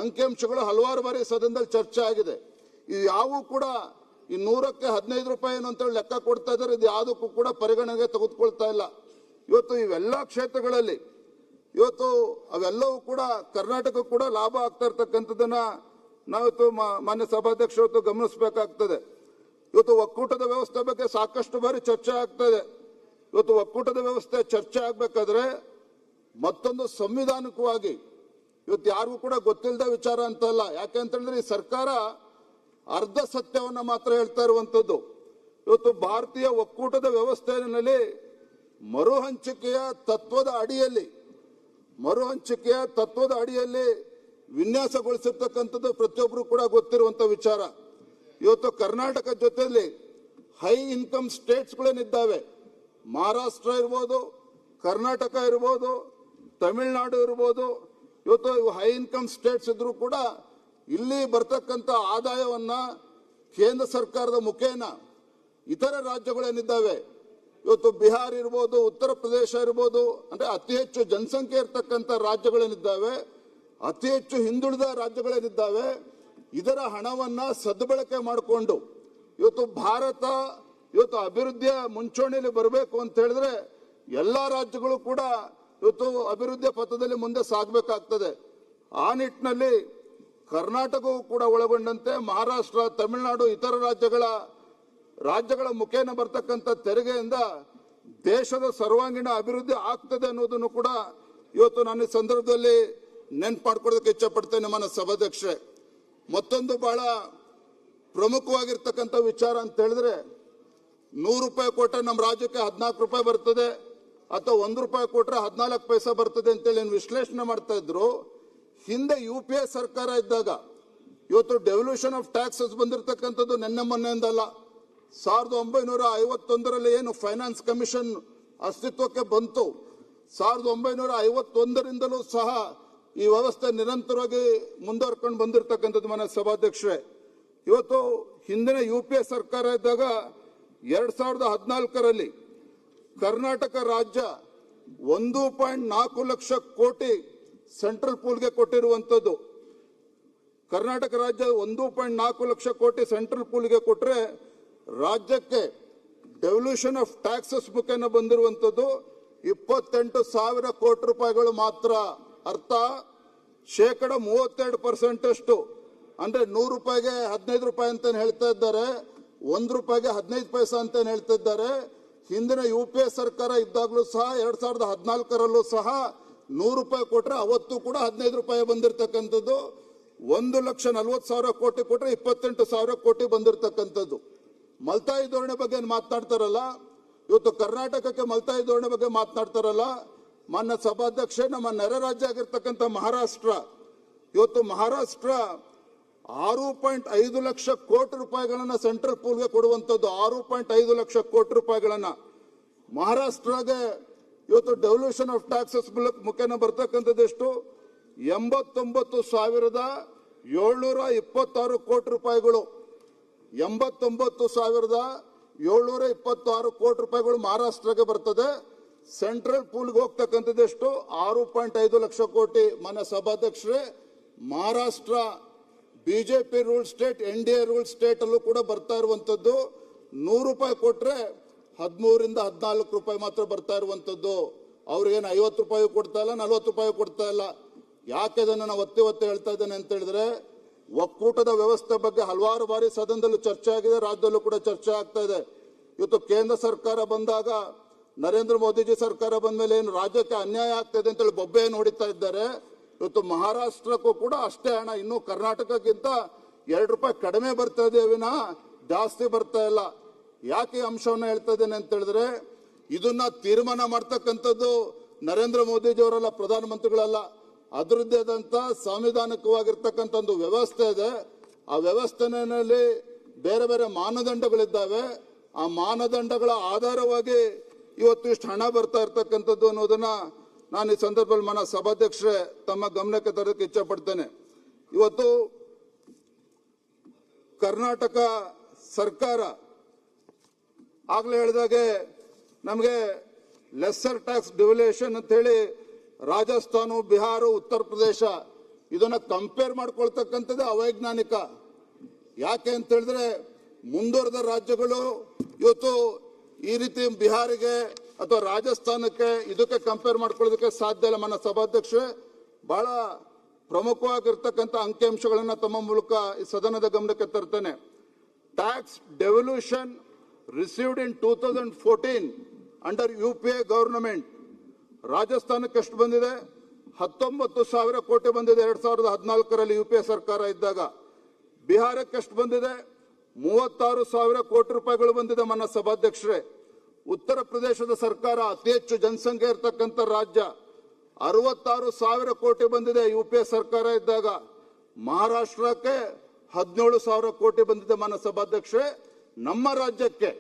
A: ಅಂಕಿಅಂಶಗಳು ಹಲವಾರು ಬಾರಿ ಸದನದಲ್ಲಿ ಚರ್ಚೆ ಆಗಿದೆ. ಇದು ಯಾವೂ ಕೂಡ ಈ 100ಕ್ಕೆ 15 ರೂಪಾಯಿ ಅಂತೇಳಿ ಲೆಕ್ಕ ಕೊಡ್ತಾ ಇದ್ದಾರೆ. ಇದು ಯಾವುದಕ್ಕೂ ಕೂಡ ಪರಿಗಣನೆಗೆ ತೆಗೆದುಕೊಳ್ತಾ ಇಲ್ಲ. ಇವತ್ತು ಇವೆಲ್ಲ ಕ್ಷೇತ್ರಗಳಲ್ಲಿ ಇವತ್ತು ಅವೆಲ್ಲವೂ ಕೂಡ ಕರ್ನಾಟಕ ಕೂಡ ಲಾಭ ಆಗ್ತಾ ಇರ್ತಕ್ಕಂಥದ್ದನ್ನ ನಾವಿವತ್ತು ಮಾನ್ಯ ಸಭಾಧ್ಯಕ್ಷರು ಇವತ್ತು ಗಮನಿಸಬೇಕಾಗ್ತದೆ. ಇವತ್ತು ಒಕ್ಕೂಟದ ವ್ಯವಸ್ಥೆ ಬಗ್ಗೆ ಸಾಕಷ್ಟು ಬಾರಿ ಚರ್ಚೆ ಆಗ್ತದೆ. ಇವತ್ತು ಒಕ್ಕೂಟದ ವ್ಯವಸ್ಥೆ ಚರ್ಚೆ ಆಗ್ಬೇಕಾದ್ರೆ ಮತ್ತೊಂದು ಸಂವಿಧಾನಿಕವಾಗಿ ಇವತ್ತು ಯಾರಿಗೂ ಕೂಡ ಗೊತ್ತಿಲ್ಲದ ವಿಚಾರ ಅಂತಲ್ಲ. ಯಾಕೆ ಅಂತ ಹೇಳಿದ್ರೆ ಈ ಸರ್ಕಾರ ಅರ್ಧ ಸತ್ಯವನ್ನ ಮಾತ್ರ ಹೇಳ್ತಾ ಇರುವಂತದ್ದು. ಇವತ್ತು ಭಾರತೀಯ ಒಕ್ಕೂಟದ ವ್ಯವಸ್ಥೆಯಲ್ಲಿ ಮರುಹಂಚಿಕೆಯ ತತ್ವದ ಅಡಿಯಲ್ಲಿ ವಿನ್ಯಾಸಗೊಳಿಸಿರ್ತಕ್ಕಂಥದ್ದು ಪ್ರತಿಯೊಬ್ಬರು ಕೂಡ ಗೊತ್ತಿರುವಂತ ವಿಚಾರ. ಇವತ್ತು ಕರ್ನಾಟಕ ಜೊತೆಯಲ್ಲಿ ಹೈ ಇನ್ಕಮ್ ಸ್ಟೇಟ್ಸ್ಗಳೇನಿದ್ದಾವೆ, ಮಹಾರಾಷ್ಟ್ರ ಇರ್ಬೋದು, ಕರ್ನಾಟಕ ಇರ್ಬೋದು, ತಮಿಳುನಾಡು ಇರ್ಬೋದು, ಇವತ್ತು ಹೈ ಇನ್ಕಮ್ ಸ್ಟೇಟ್ಸ್ ಇದ್ರೂ ಕೂಡ ಇಲ್ಲಿ ಬರ್ತಕ್ಕಂಥ ಆದಾಯವನ್ನ ಕೇಂದ್ರ ಸರ್ಕಾರದ ಮುಖೇನ ಇತರ ರಾಜ್ಯಗಳೇನಿದ್ದಾವೆ, ಇವತ್ತು ಬಿಹಾರ್ ಇರ್ಬೋದು, ಉತ್ತರ ಪ್ರದೇಶ ಇರ್ಬೋದು, ಅಂದ್ರೆ ಅತಿ ಹೆಚ್ಚು ಜನಸಂಖ್ಯೆ ಇರ್ತಕ್ಕಂಥ ರಾಜ್ಯಗಳೇನಿದ್ದಾವೆ, ಅತಿ ಹೆಚ್ಚು ಹಿಂದುಳಿದ ರಾಜ್ಯಗಳೇನಿದ್ದಾವೆ, ಇದರ ಹಣವನ್ನ ಸದ್ಬಳಕೆ ಮಾಡಿಕೊಂಡು ಇವತ್ತು ಭಾರತ ಇವತ್ತು ಅಭಿವೃದ್ಧಿಯ ಮುಂಚೂಣಿಯಲ್ಲಿ ಬರಬೇಕು ಅಂತ ಹೇಳಿದ್ರೆ ಎಲ್ಲಾ ರಾಜ್ಯಗಳು ಕೂಡ ಇವತ್ತು ಅಭಿವೃದ್ಧಿಯ ಪಥದಲ್ಲಿ ಮುಂದೆ ಸಾಗಬೇಕಾಗ್ತದೆ. ಆ ನಿಟ್ಟಿನಲ್ಲಿ ಕರ್ನಾಟಕವೂ ಕೂಡ ಒಳಗೊಂಡಂತೆ ಮಹಾರಾಷ್ಟ್ರ, ತಮಿಳುನಾಡು, ಇತರ ರಾಜ್ಯಗಳ ಮುಖೇನ ಬರ್ತಕ್ಕಂಥ ತೆರಿಗೆಯಿಂದ ದೇಶದ ಸರ್ವಾಂಗೀಣ ಅಭಿವೃದ್ಧಿ ಆಗ್ತದೆ ಅನ್ನೋದನ್ನು ಕೂಡ ಇವತ್ತು ನಾನು ಈ ಸಂದರ್ಭದಲ್ಲಿ ನೆನ್ಪು ಮಾಡ್ಕೊಳ್ಳೋದಕ್ಕೆ ಇಚ್ಛಪಡ್ತೇನೆ ನನ್ನ ಸಭಾಧ್ಯಕ್ಷರೇ. ಮತ್ತೊಂದು ಬಹಳ ಪ್ರಮುಖವಾಗಿರ್ತಕ್ಕಂಥ ವಿಚಾರ ಅಂತ ಹೇಳಿದ್ರೆ, 100 ರೂಪಾಯಿ ಕೊಟ್ಟರೆ ನಮ್ಮ ರಾಜ್ಯಕ್ಕೆ 14 ರೂಪಾಯಿ ಬರ್ತದೆ, ಅಥವಾ 1 ರೂಪಾಯಿ ಕೊಟ್ಟರೆ 14 ಪೈಸೆ ಬರ್ತದೆ ಅಂತೇಳಿ ವಿಶ್ಲೇಷಣೆ ಮಾಡ್ತಾ ಇದ್ರು. ಹಿಂದೆ UPA ಸರ್ಕಾರ ಇದ್ದಾಗ ಇವತ್ತು ಡೆವಲ್ಯೂಷನ್ ಆಫ್ ಟ್ಯಾಕ್ಸಸ್ ಬಂದಿರತಕ್ಕಂಥದ್ದು ನೆನ್ನೆ ಮೊನ್ನೆಯಿಂದಲ್ಲ. 1951ರಲ್ಲಿ ಏನು ಫೈನಾನ್ಸ್ ಕಮಿಷನ್ ಅಸ್ತಿತ್ವಕ್ಕೆ ಬಂತು, 1951ರಿಂದಲೂ ಸಹ ಈ ವ್ಯವಸ್ಥೆ ನಿರಂತರವಾಗಿ ಮುಂದುವರ್ಕೊಂಡು ಬಂದಿರತಕ್ಕಂಥದ್ದು ಮನೆ ಸಭಾಧ್ಯಕ್ಷರೇ. ಇವತ್ತು ಹಿಂದಿನ UPA ಸರ್ಕಾರ ಇದ್ದಾಗ 2014ರಲ್ಲಿ ಕರ್ನಾಟಕ ರಾಜ್ಯ 1.4 ಲಕ್ಷ ಕೋಟಿ ಸೆಂಟ್ರಲ್ ಪೂಲ್ಗೆ ಕೊಟ್ಟಿರುವಂಥದ್ದು. ಕರ್ನಾಟಕ ರಾಜ್ಯ 1.4 ಲಕ್ಷ ಕೋಟಿ ಸೆಂಟ್ರಲ್ ಪೂಲ್ಗೆ ಕೊಟ್ಟರೆ ರಾಜ್ಯಕ್ಕೆ ಡೆವಲ್ಯೂಷನ್ ಆಫ್ ಟ್ಯಾಕ್ಸಸ್ ಮುಖೇನ ಬಂದಿರುವಂಥದ್ದು 28,000 ಕೋಟಿ ರೂಪಾಯಿಗಳು ಮಾತ್ರ. ಅರ್ಥ 32% ಅಂದ್ರೆ 100 ರೂಪಾಯಿಗೆ 15 ರೂಪಾಯಿ ಅಂತ ಹೇಳ್ತಾ ಇದ್ದಾರೆ, 1 ರೂಪಾಯಿಗೆ 15 ಪೈಸೆ ಅಂತ ಹೇಳ್ತಾ ಇದ್ದಾರೆ. ಹಿಂದಿನ UPA ಸರ್ಕಾರ ಇದ್ದಾಗಲೂ ಸಹ 2014ರಲ್ಲೂ ಸಹ 100 ರೂಪಾಯಿ ಕೊಟ್ರೆ ಅವತ್ತು ಕೂಡ 15 ರೂಪಾಯಿ ಬಂದಿರತಕ್ಕಂಥದ್ದು. 1,40,000 ಕೋಟಿ ಕೊಟ್ರೆ 28,000 ಕೋಟಿ ಬಂದಿರತಕ್ಕಂಥದ್ದು. ಮಲ್ತಾಯಿ ಧೋರಣೆ ಬಗ್ಗೆ ಮಾತನಾಡ್ತಾರಲ್ಲ, ಇವತ್ತು ಕರ್ನಾಟಕಕ್ಕೆ ಮಲ್ತಾಯಿ ಧೋರಣೆ ಬಗ್ಗೆ ಮಾತನಾಡ್ತಾರಲ್ಲ. ಮಾನ್ಯ ಸಭಾಧ್ಯಕ್ಷೆ, ನಮ್ಮ ನೆರೆ ರಾಜ್ಯ ಆಗಿರ್ತಕ್ಕಂಥ ಮಹಾರಾಷ್ಟ್ರ, ಇವತ್ತು ಮಹಾರಾಷ್ಟ್ರ 6.5 ಲಕ್ಷ ಕೋಟಿ ರೂಪಾಯಿಗಳನ್ನ ಸೆಂಟ್ರಲ್ ಪೂಲ್ಗೆ ಕೊಡುವಂಥದ್ದು. 6.5 ಲಕ್ಷ ಕೋಟಿ ರೂಪಾಯಿಗಳನ್ನ ಮಹಾರಾಷ್ಟ್ರಗೆ ಇವತ್ತು ಡೆವಲ್ಯೂಷನ್ ಆಫ್ ಟ್ಯಾಕ್ಸಸ್ ಮುಖೇನ ಬರ್ತಕ್ಕಂಥದ್ದು ಎಷ್ಟು? 89,726 ಕೋಟಿ ರೂಪಾಯಿಗಳು. 89,726 ಕೋಟಿ ರೂಪಾಯಿಗಳು ಮಹಾರಾಷ್ಟ್ರಗೆ ಬರ್ತದೆ. ಸೆಂಟ್ರಲ್ ಪೂಲ್ಗೆ ಹೋಗ್ತಕ್ಕಂಥದ್ದು ಎಷ್ಟು? 6.5 ಲಕ್ಷ ಕೋಟಿ. ಮನೆ ಸಭಾಧ್ಯಕ್ಷರೇ, Maharashtra BJP rule state, NDA rule state ಅಲ್ಲೂ ಕೂಡ ಬರ್ತಾ ಇರುವಂತದ್ದು. 100 ರೂಪಾಯಿ ಕೊಟ್ರೆ 13ರಿಂದ 14 ರೂಪಾಯಿ ಮಾತ್ರ ಬರ್ತಾ ಇರುವಂತದ್ದು. ಅವ್ರಿಗೇನು 50 ರೂಪಾಯಿ ಕೊಡ್ತಾ ಇಲ್ಲ, 40 ರೂಪಾಯಿ ಕೊಡ್ತಾ ಇಲ್ಲ. ಯಾಕೆ ಅದನ್ನು ನಾವು ಒತ್ತಿ ಹೇಳ್ತಾ ಇದ್ದೇನೆ ಅಂತ ಹೇಳಿದ್ರೆ, ಒಕ್ಕೂಟದ ವ್ಯವಸ್ಥೆ ಬಗ್ಗೆ ಹಲವಾರು ಬಾರಿ ಸದನದಲ್ಲೂ ಚರ್ಚೆ ಆಗಿದೆ, ರಾಜ್ಯದಲ್ಲೂ ಕೂಡ ಚರ್ಚೆ ಆಗ್ತಾ ಇದೆ. ಇವತ್ತು ಕೇಂದ್ರ ಸರ್ಕಾರ ಬಂದಾಗ, ನರೇಂದ್ರ ಮೋದಿಜಿ ಸರ್ಕಾರ ಬಂದ ಮೇಲೆ ಏನು ರಾಜ್ಯಕ್ಕೆ ಅನ್ಯಾಯ ಆಗ್ತದೆ ಅಂತೇಳಿ ಬೊಬ್ಬೆಯನ್ನು ಹೊಡಿತಾ ಇದ್ದಾರೆ. ಇವತ್ತು ಮಹಾರಾಷ್ಟ್ರಕ್ಕೂ ಕೂಡ ಅಷ್ಟೇ ಹಣ, ಇನ್ನು ಕರ್ನಾಟಕಕ್ಕಿಂತ 2 ರೂಪಾಯಿ ಕಡಿಮೆ ಬರ್ತಾ ಇದೆ ವಿನಃ ಜಾಸ್ತಿ ಬರ್ತಾ ಇಲ್ಲ. ಯಾಕೆ ಈ ಅಂಶವನ್ನ ಹೇಳ್ತಾ ಇದ್ದೇನೆ ಅಂತ ಹೇಳಿದ್ರೆ, ಇದನ್ನ ತೀರ್ಮಾನ ಮಾಡ್ತಕ್ಕಂಥದ್ದು ನರೇಂದ್ರ ಮೋದಿಜಿ ಅವರಲ್ಲ, ಪ್ರಧಾನಮಂತ್ರಿಗಳಲ್ಲ. ಅದರದ್ದೇ ಆದಂತ ಸಾಂವಿಧಾನಿಕವಾಗಿರ್ತಕ್ಕಂಥ ಒಂದು ವ್ಯವಸ್ಥೆ ಇದೆ. ಆ ವ್ಯವಸ್ಥೆನಲ್ಲಿ ಬೇರೆ ಬೇರೆ ಮಾನದಂಡಗಳಿದ್ದಾವೆ. ಆ ಮಾನದಂಡಗಳ ಆಧಾರವಾಗಿ ಇವತ್ತು ಇಷ್ಟು ಹಣ ಬರ್ತಾ ಇರ್ತಕ್ಕಂಥದ್ದು ಅನ್ನೋದನ್ನ ನಾನು ಈ ಸಂದರ್ಭದಲ್ಲಿ ಮನ ಸಭಾಧ್ಯಕ್ಷರೇ ತಮ್ಮ ಗಮನಕ್ಕೆ ತರಕ್ಕೆ ಇಚ್ಛೆ ಪಡ್ತೇನೆ. ಇವತ್ತು ಕರ್ನಾಟಕ ಸರ್ಕಾರ ಆಗ್ಲೇ ಹೇಳಿದಾಗೆ ನಮಗೆ ಲೆಸ್ಸರ್ ಟ್ಯಾಕ್ಸ್ ಡೆವಲ್ಯೂಷನ್ ಅಂತ ಹೇಳಿ ರಾಜಸ್ಥಾನ, ಬಿಹಾರ, ಉತ್ತರ ಪ್ರದೇಶ ಇದನ್ನ ಕಂಪೇರ್ ಮಾಡ್ಕೊಳ್ತಕ್ಕಂಥದ್ದು ಅವೈಜ್ಞಾನಿಕ. ಯಾಕೆ ಅಂತ ಹೇಳಿದ್ರೆ, ಮುಂದುವರೆದ ರಾಜ್ಯಗಳು ಇವತ್ತು ಈ ರೀತಿ ಬಿಹಾರಿಗೆ ಅಥವಾ ರಾಜಸ್ಥಾನಕ್ಕೆ ಇದಕ್ಕೆ ಕಂಪೇರ್ ಮಾಡ್ಕೊಳ್ಳೋದಕ್ಕೆ ಸಾಧ್ಯ ಇಲ್ಲ. ಮನ ಸಭಾಧ್ಯಕ್ಷರೇ, ಬಹಳ ಪ್ರಮುಖವಾಗಿರ್ತಕ್ಕಂಥ ಅಂಕಿಅಂಶಗಳನ್ನ ತಮ್ಮ ಮೂಲಕ ಈ ಸದನದ ಗಮನಕ್ಕೆ ತರ್ತೇನೆ. Tax devolution received in 2014 under UPA government. ರಾಜಸ್ಥಾನಕ್ಕೆ ಎಷ್ಟು ಬಂದಿದೆ? 19,000 ಕೋಟಿ ಬಂದಿದೆ 2014ರಲ್ಲಿ UPA ಸರ್ಕಾರ ಇದ್ದಾಗ. ಬಿಹಾರಕ್ಕೆ ಎಷ್ಟು ಬಂದಿದೆ? 36,000 ಕೋಟಿ ರೂಪಾಯಿಗಳು ಬಂದಿದೆ ಮನ್ನ ಸಭಾಧ್ಯಕ್ಷರೇ. ಉತ್ತರ ಪ್ರದೇಶದ ಸರ್ಕಾರ ಅತಿ ಹೆಚ್ಚು ಜನಸಂಖ್ಯೆ ಇರತಕ್ಕಂಥ ರಾಜ್ಯ, 66,000 ಕೋಟಿ ಬಂದಿದೆ UPA ಸರ್ಕಾರ ಇದ್ದಾಗ. ಮಹಾರಾಷ್ಟ್ರಕ್ಕೆ 17,000 ಕೋಟಿ ಬಂದಿದೆ ಮನ್ನ ಸಭಾಧ್ಯಕ್ಷರೇ. ನಮ್ಮ ರಾಜ್ಯಕ್ಕೆ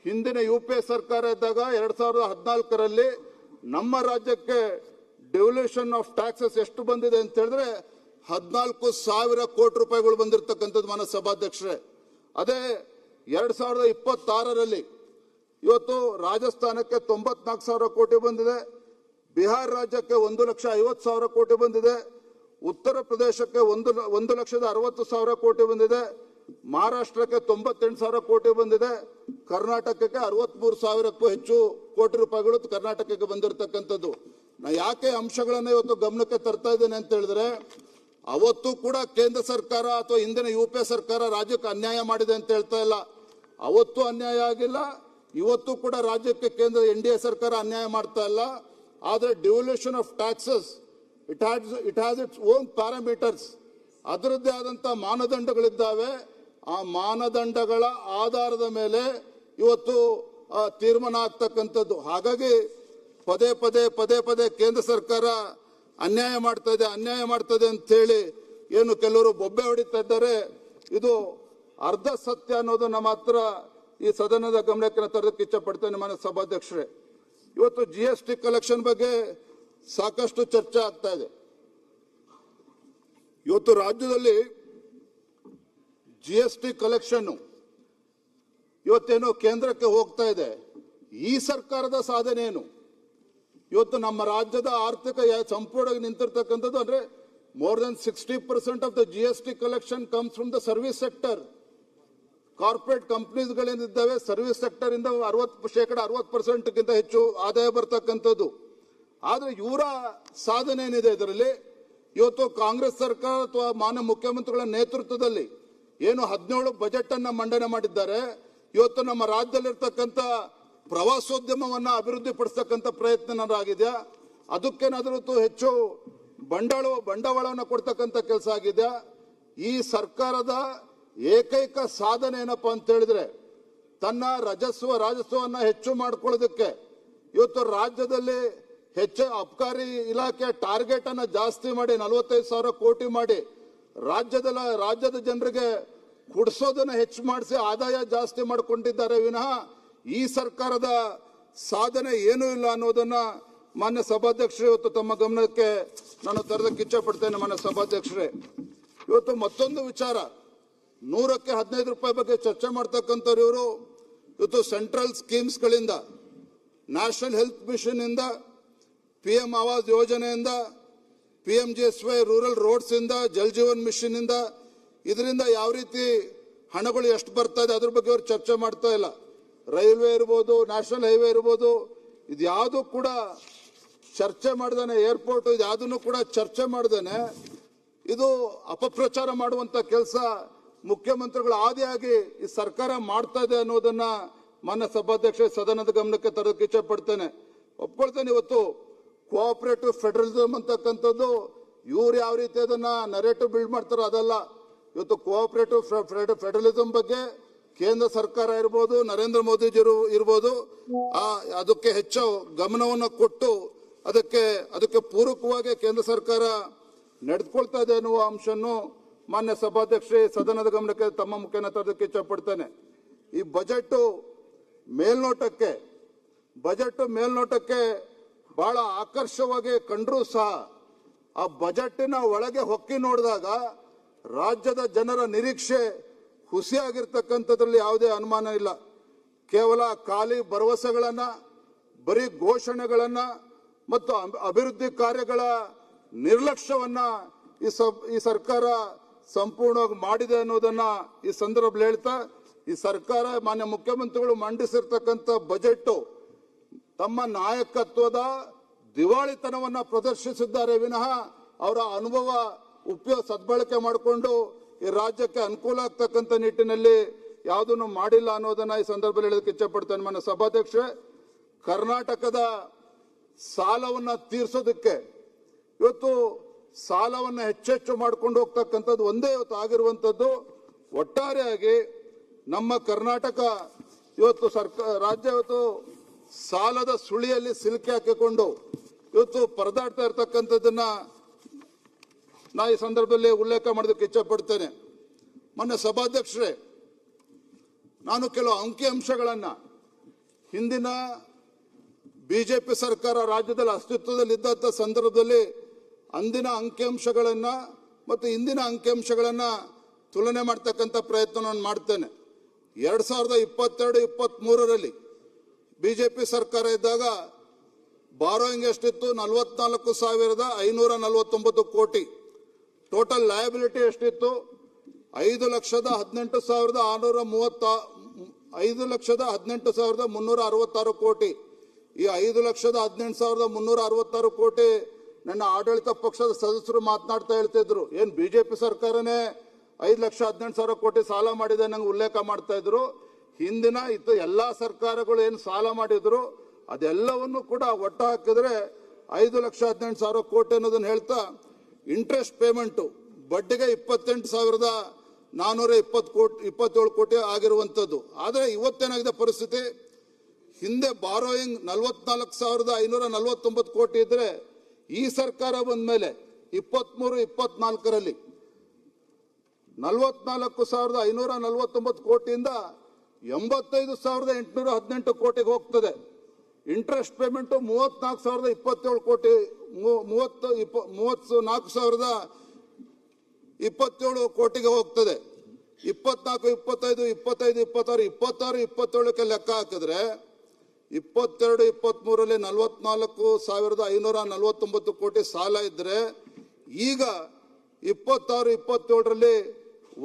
A: ಹಿಂದಿನ UPA ಸರ್ಕಾರ ಇದ್ದಾಗ 2014ರಲ್ಲಿ ನಮ್ಮ ರಾಜ್ಯಕ್ಕೆ ಡೆವಲ್ಯೂಷನ್ ಆಫ್ ಟ್ಯಾಕ್ಸಸ್ ಎಷ್ಟು ಬಂದಿದೆ ಅಂತ ಹೇಳಿದ್ರೆ 14,000 ಕೋಟಿ ರೂಪಾಯಿಗಳು ಬಂದಿರತಕ್ಕಂಥದ್ದು ಮನ ಸಭಾಧ್ಯಕ್ಷರೇ. ಅದೇ 2026ರಲ್ಲಿ ಇವತ್ತು ರಾಜಸ್ಥಾನಕ್ಕೆ 94,000 ಕೋಟಿ ಬಂದಿದೆ, ಬಿಹಾರ ರಾಜ್ಯಕ್ಕೆ 1,50,000 ಕೋಟಿ ಬಂದಿದೆ, ಉತ್ತರ ಪ್ರದೇಶಕ್ಕೆ 1,60,000 ಕೋಟಿ ಬಂದಿದೆ, ಮಹಾರಾಷ್ಟ್ರಕ್ಕೆ 98,000 ಕೋಟಿ ಬಂದಿದೆ, ಕರ್ನಾಟಕಕ್ಕೆ 63,000ಕ್ಕೂ ಹೆಚ್ಚು ಕೋಟಿ ರೂಪಾಯಿಗಳು ಕರ್ನಾಟಕಕ್ಕೆ ಬಂದಿರತಕ್ಕಂಥದ್ದು. ನಾ ಯಾಕೆ ಅಂಶಗಳನ್ನ ಇವತ್ತು ಗಮನಕ್ಕೆ ತರ್ತಾ ಇದ್ದೇನೆ ಅಂತ ಹೇಳಿದ್ರೆ, ಅವತ್ತು ಕೂಡ ಕೇಂದ್ರ ಸರ್ಕಾರ ಅಥವಾ ಹಿಂದಿನ UPA ಸರ್ಕಾರ ರಾಜ್ಯಕ್ಕೆ ಅನ್ಯಾಯ ಮಾಡಿದೆ ಅಂತ ಹೇಳ್ತಾ ಇಲ್ಲ. ಅವತ್ತು ಅನ್ಯಾಯ ಆಗಿಲ್ಲ, ಇವತ್ತು ಕೂಡ ರಾಜ್ಯಕ್ಕೆ ಕೇಂದ್ರ NDA ಸರ್ಕಾರ ಅನ್ಯಾಯ ಮಾಡ್ತಾ ಇಲ್ಲ. ಆದರೆ devolution of taxes it has its own parameters, ಅದರದ್ದೇ ಆದಂಥ ಮಾನದಂಡಗಳಿದ್ದಾವೆ. ಆ ಮಾನದಂಡಗಳ ಆಧಾರದ ಮೇಲೆ ಇವತ್ತು ತೀರ್ಮಾನ ಆಗ್ತಕ್ಕಂಥದ್ದು. ಹಾಗಾಗಿ ಪದೇ ಪದೇ ಕೇಂದ್ರ ಸರ್ಕಾರ ಅನ್ಯಾಯ ಮಾಡ್ತದೆ ಅಂತ ಹೇಳಿ ಏನು ಕೆಲವರು ಬೊಬ್ಬೆ ಹೊಡಿತಾ ಇದ್ದಾರೆ. ಇದು ಅರ್ಧ ಸತ್ಯ ಅನ್ನೋದನ್ನ ಮಾತ್ರ ಈ ಸದನದ ಗಮನಕ್ಕೆ ತರಕ್ಕೆ ಇಚ್ಛಪಡ್ತೇನೆ. ಮಾನ್ಯ ಸಭಾಧ್ಯಕ್ಷರೇ, ಇವತ್ತು GST ಕಲೆಕ್ಷನ್ ಬಗ್ಗೆ ಸಾಕಷ್ಟು ಚರ್ಚೆ ಆಗ್ತಾ ಇದೆ. ಇವತ್ತು ರಾಜ್ಯದಲ್ಲಿ GST ಕಲೆಕ್ಷನ್ ಇವತ್ತೇನು ಕೇಂದ್ರಕ್ಕೆ ಹೋಗ್ತಾ ಇದೆ. ಈ ಸರ್ಕಾರದ ಸಾಧನೆ ಏನು? ಇವತ್ತು ನಮ್ಮ ರಾಜ್ಯದ ಆರ್ಥಿಕ ಸಂಪೂರ್ಣವಾಗಿ ನಿಂತಿರ್ತಕ್ಕಂಥದ್ದು ಅಂದ್ರೆ more than 60% of the GST collection comes from the service sector. Corporate ಕಂಪನೀಸ್ಗಳೇನಿದ್ದಾವೆ ಸರ್ವಿಸ್ ಸೆಕ್ಟರ್ ಇಂದ 60% ಹೆಚ್ಚು ಆದಾಯ ಬರ್ತಕ್ಕಂಥದ್ದು. ಆದ್ರೆ ಇವರ ಸಾಧನೆ ಏನಿದೆ ಇದರಲ್ಲಿ, ಇವತ್ತು ಕಾಂಗ್ರೆಸ್ ಸರ್ಕಾರ ಅಥವಾ ಮಾನ್ಯ ಮುಖ್ಯಮಂತ್ರಿಗಳ ನೇತೃತ್ವದಲ್ಲಿ ಏನು 17 ಬಜೆಟ್ ಅನ್ನ ಮಂಡನೆ ಮಾಡಿದ್ದಾರೆ. ಇವತ್ತು ನಮ್ಮ ರಾಜ್ಯದಲ್ಲಿರ್ತಕ್ಕಂಥ ಪ್ರವಾಸೋದ್ಯಮವನ್ನ ಅಭಿವೃದ್ಧಿ ಪಡಿಸ್ತಕ್ಕಂಥ ಪ್ರಯತ್ನನಾಗಿದೆ. ಅದಕ್ಕೇನಾದ್ರೂ ಹೆಚ್ಚು ಬಂಡವಾಳವನ್ನು ಕೊಡ್ತಕ್ಕಂಥ ಕೆಲಸ ಆಗಿದೆ. ಈ ಸರ್ಕಾರದ ಏಕೈಕ ಸಾಧನೆ ಏನಪ್ಪಾ ಅಂತ ಹೇಳಿದ್ರೆ, ತನ್ನ ರಾಜಸ್ವವನ್ನ ಹೆಚ್ಚು ಮಾಡ್ಕೊಳ್ಳೋದಕ್ಕೆ ಇವತ್ತು ರಾಜ್ಯದಲ್ಲಿ ಹೆಚ್ಚು ಅಬಕಾರಿ ಇಲಾಖೆ ಟಾರ್ಗೆಟ್ ಅನ್ನ ಜಾಸ್ತಿ ಮಾಡಿ 45,000 ಕೋಟಿ ಮಾಡಿ ರಾಜ್ಯದ ಜನರಿಗೆ ಕುಡಿಸೋದನ್ನ ಹೆಚ್ಚು ಮಾಡಿಸಿ ಆದಾಯ ಜಾಸ್ತಿ ಮಾಡಿಕೊಂಡಿದ್ದಾರೆ ವಿನಃ ಈ ಸರ್ಕಾರದ ಸಾಧನೆ ಏನೂ ಇಲ್ಲ ಅನ್ನೋದನ್ನ ಮಾನ್ಯ ಸಭಾಧ್ಯಕ್ಷರೇ ಇವತ್ತು ತಮ್ಮ ಗಮನಕ್ಕೆ ನಾನು ತರದಕ್ಕೆ ಇಚ್ಛೆ ಪಡ್ತೇನೆ. ಮಾನ್ಯ ಸಭಾಧ್ಯಕ್ಷರೇ, ಇವತ್ತು ಮತ್ತೊಂದು ವಿಚಾರ, 100ಕ್ಕೆ 15 ರೂಪಾಯಿ ಬಗ್ಗೆ ಚರ್ಚೆ ಮಾಡ್ತಕ್ಕಂಥವ್ರು ಇವರು. ಇವತ್ತು ಸೆಂಟ್ರಲ್ ಸ್ಕೀಮ್ಸ್ ಗಳಿಂದ, ನ್ಯಾಷನಲ್ ಹೆಲ್ತ್ ಮಿಷನ್ ಇಂದ, PM ಆವಾಸ್ ಯೋಜನೆಯಿಂದ, PMGSY ರೂರಲ್ ರೋಡ್ಸ್ ಇಂದ, ಜಲ್ ಜೀವನ್ ಮಿಷನ್ ಇಂದ, ಇದರಿಂದ ಯಾವ ರೀತಿ ಹಣಗಳು ಎಷ್ಟು ಬರ್ತಾ ಇದೆ ಅದ್ರ ಬಗ್ಗೆ ಅವರು ಚರ್ಚೆ ಮಾಡ್ತಾ ಇಲ್ಲ. ರೈಲ್ವೆ ಇರ್ಬೋದು, ನ್ಯಾಷನಲ್ ಹೈವೇ ಇರ್ಬೋದು, ಇದ್ಯಾವುದು ಕೂಡ ಚರ್ಚೆ ಮಾಡ್ದೇನೆ, ಏರ್ಪೋರ್ಟ್ ಇದ್ಯಾವುದನ್ನು ಕೂಡ ಚರ್ಚೆ ಮಾಡ್ದೇನೆ ಇದು ಅಪಪ್ರಚಾರ ಮಾಡುವಂತ ಕೆಲಸ ಮುಖ್ಯಮಂತ್ರಿಗಳು ಆದಿಯಾಗಿ ಈ ಸರ್ಕಾರ ಮಾಡ್ತಾ ಇದೆ ಅನ್ನೋದನ್ನ ಮಾನ್ಯ ಸಭಾಧ್ಯಕ್ಷ ಸದನದ ಗಮನಕ್ಕೆ ತರೋಕೆ ಇಚ್ಛೆ ಪಡ್ತೇನೆ. ಒಪ್ಕೊಳ್ತೇನೆ, ಇವತ್ತು ಕೋಆಪರೇಟಿವ್ ಫೆಡರಲಿಸಮ್ ಅಂತಕ್ಕಂಥದ್ದು ಇವ್ರು ಯಾವ ರೀತಿ ಅದನ್ನ ನರೇಟಿವ್ ಬಿಲ್ಡ್ ಮಾಡ್ತಾರೋ ಅದಲ್ಲ. ಇವತ್ತು ಕೋಆಪರೇಟಿವ್ ಫೆಡರಲಿಸಮ್ ಬಗ್ಗೆ ಕೇಂದ್ರ ಸರ್ಕಾರ ಇರ್ಬೋದು, ನರೇಂದ್ರ ಮೋದಿಜಿ ಇರ್ಬೋದು, ಅದಕ್ಕೆ ಹೆಚ್ಚು ಗಮನವನ್ನು ಕೊಟ್ಟು ಅದಕ್ಕೆ ಪೂರಕವಾಗಿ ಕೇಂದ್ರ ಸರ್ಕಾರ ನಡೆದುಕೊಳ್ತಾ ಇದೆ ಅನ್ನುವ ಅಂಶವನ್ನು ಮಾನ್ಯ ಸಭಾಧ್ಯಕ್ಷರೇ ಸದನದ ಗಮನಕ್ಕೆ ತಮ್ಮ ಮುಖೇನ ತರದಕ್ಕೆ ಇಚ್ಛೆ ಪಡ್ತೇನೆ. ಈ ಬಜೆಟ್ ಮೇಲ್ನೋಟಕ್ಕೆ ಬಹಳ ಆಕರ್ಷವಾಗಿ ಕಂಡ್ರೂ ಸಹ ಆ ಬಜೆಟಿನ ಒಳಗೆ ಹೊಕ್ಕಿ ನೋಡಿದಾಗ ರಾಜ್ಯದ ಜನರ ನಿರೀಕ್ಷೆ ಹುಸಿಯಾಗಿರ್ತಕ್ಕಂಥದ್ರಲ್ಲಿ ಯಾವುದೇ ಅನುಮಾನ ಇಲ್ಲ. ಕೇವಲ ಖಾಲಿ ಭರವಸೆಗಳನ್ನ, ಬರೀ ಘೋಷಣೆಗಳನ್ನ ಮತ್ತು ಅಭಿವೃದ್ಧಿ ಕಾರ್ಯಗಳ ನಿರ್ಲಕ್ಷ್ಯವನ್ನ ಈ ಸರ್ಕಾರ ಸಂಪೂರ್ಣವಾಗಿ ಮಾಡಿದೆ ಅನ್ನೋದನ್ನ ಈ ಸಂದರ್ಭದಲ್ಲಿ ಹೇಳ್ತಾ, ಈ ಸರ್ಕಾರ ಮಾನ್ಯ ಮುಖ್ಯಮಂತ್ರಿಗಳು ಮಂಡಿಸಿರ್ತಕ್ಕಂಥ ಬಜೆಟ್ ತಮ್ಮ ನಾಯಕತ್ವದ ದಿವಾಳಿತನವನ್ನ ಪ್ರದರ್ಶಿಸಿದ್ದಾರೆ ವಿನಃ ಅವರ ಅನುಭವ ಸದ್ಬಳಕೆ ಮಾಡಿಕೊಂಡು ಈ ರಾಜ್ಯಕ್ಕೆ ಅನುಕೂಲ ಆಗ್ತಕ್ಕಂಥ ನಿಟ್ಟಿನಲ್ಲಿ ಯಾವುದನ್ನು ಮಾಡಿಲ್ಲ ಅನ್ನೋದನ್ನ ಈ ಸಂದರ್ಭದಲ್ಲಿ ಹೇಳೋದಕ್ಕೆ ಇಚ್ಛೆ ಪಡ್ತೇನೆ. ಮಾನ್ಯ ಸಭಾಧ್ಯಕ್ಷರೇ, ಕರ್ನಾಟಕದ ಸಾಲವನ್ನ ತೀರ್ಸೋದಕ್ಕೆ ಇವತ್ತು ಸಾಲವನ್ನ ಹೆಚ್ಚೆಚ್ಚು ಮಾಡ್ಕೊಂಡು ಹೋಗ್ತಕ್ಕಂಥದ್ದು ಒಂದೇ ಇವತ್ತು ಆಗಿರುವಂತದ್ದು. ಒಟ್ಟಾರೆಯಾಗಿ ನಮ್ಮ ಕರ್ನಾಟಕ ಇವತ್ತು ರಾಜ್ಯ ಇವತ್ತು ಸಾಲದ ಸುಳಿಯಲ್ಲಿ ಸಿಲುಕಿ ಹಾಕಿಕೊಂಡು ಇವತ್ತು ಪರದಾಡ್ತಾ ಇರ್ತಕ್ಕಂಥದ್ದನ್ನ ನಾ ಈ ಸಂದರ್ಭದಲ್ಲಿ ಉಲ್ಲೇಖ ಮಾಡೋದಕ್ಕೆ ಇಚ್ಛೆ ಪಡ್ತೇನೆ. ಮೊನ್ನೆ ಸಭಾಧ್ಯಕ್ಷರೇ, ನಾನು ಕೆಲವು ಅಂಕಿಅಂಶಗಳನ್ನ ಹಿಂದಿನ ಬಿಜೆಪಿ ಸರ್ಕಾರ ರಾಜ್ಯದಲ್ಲಿ ಅಸ್ತಿತ್ವದಲ್ಲಿ ಇದ್ದಂಥ ಸಂದರ್ಭದಲ್ಲಿ ಅಂದಿನ ಅಂಕಿಅಂಶಗಳನ್ನ ಮತ್ತು ಇಂದಿನ ಅಂಕಿಅಂಶಗಳನ್ನ ತುಲನೆ ಮಾಡ್ತಕ್ಕಂಥ ಪ್ರಯತ್ನ ನಾನು ಮಾಡ್ತೇನೆ. 2022-23ರಲ್ಲಿ ಬಿಜೆಪಿ ಸರ್ಕಾರ ಇದ್ದಾಗ ಬಾರೋಯಿಂಗ್ ಎಷ್ಟಿತ್ತು? 44,549 ಕೋಟಿ. ಟೋಟಲ್ ಲಯಬಿಲಿಟಿ ಎಷ್ಟಿತ್ತು? 5,18,366 ಕೋಟಿ. ಈ 5,18,366 ಕೋಟಿ ನನ್ನ ಆಡಳಿತ ಪಕ್ಷದ ಸದಸ್ಯರು ಮಾತನಾಡ್ತಾ ಹೇಳ್ತಿದ್ರು. ಏನು ಬಿಜೆಪಿ ಸರ್ಕಾರನೇ 5,18,000 ಕೋಟಿ ಸಾಲ ಮಾಡಿದೆ ನಂಗೆ ಉಲ್ಲೇಖ ಮಾಡ್ತಾ ಇದ್ರು. ಹಿಂದಿನ ಎಲ್ಲಾ ಸರ್ಕಾರಗಳು ಏನು ಸಾಲ ಮಾಡಿದ್ರು ಅದೆಲ್ಲವನ್ನು ಕೂಡ ಒಟ್ಟು ಹಾಕಿದ್ರೆ 5,18,000 ಕೋಟಿ ಅನ್ನೋದನ್ನ ಹೇಳ್ತಾ, ಇಂಟ್ರೆಸ್ಟ್ ಪೇಮೆಂಟ್ ಬಡ್ಡಿಗೆ 28,427 ಕೋಟಿ ಆಗಿರುವಂತದ್ದು. ಆದ್ರೆ ಇವತ್ತೇನಾಗಿದೆ ಪರಿಸ್ಥಿತಿ, ಹಿಂದೆ ಬಾರೋಯಿಂಗ್ 44,549 ಕೋಟಿ ಇದ್ರೆ ಈ ಸರ್ಕಾರ ಬಂದ ಮೇಲೆ 23-24ರಲ್ಲಿ 44,549 ಕೋಟಿಯಿಂದ 85,818 ಕೋಟಿಗೆ ಹೋಗ್ತದೆ. ಇಂಟ್ರೆಸ್ಟ್ ಪೇಮೆಂಟ್ 34,027 ಕೋಟಿ 34,027 ಕೋಟಿಗೆ ಹೋಗ್ತದೆ. 24, 25, 25, 26, 27ಕ್ಕೆ ಲೆಕ್ಕ ಹಾಕಿದ್ರೆ 22-23ರಲ್ಲಿ 44,549 ಕೋಟಿ ಸಾಲ ಇದ್ರೆ ಈಗ 26-27ರಲ್ಲಿ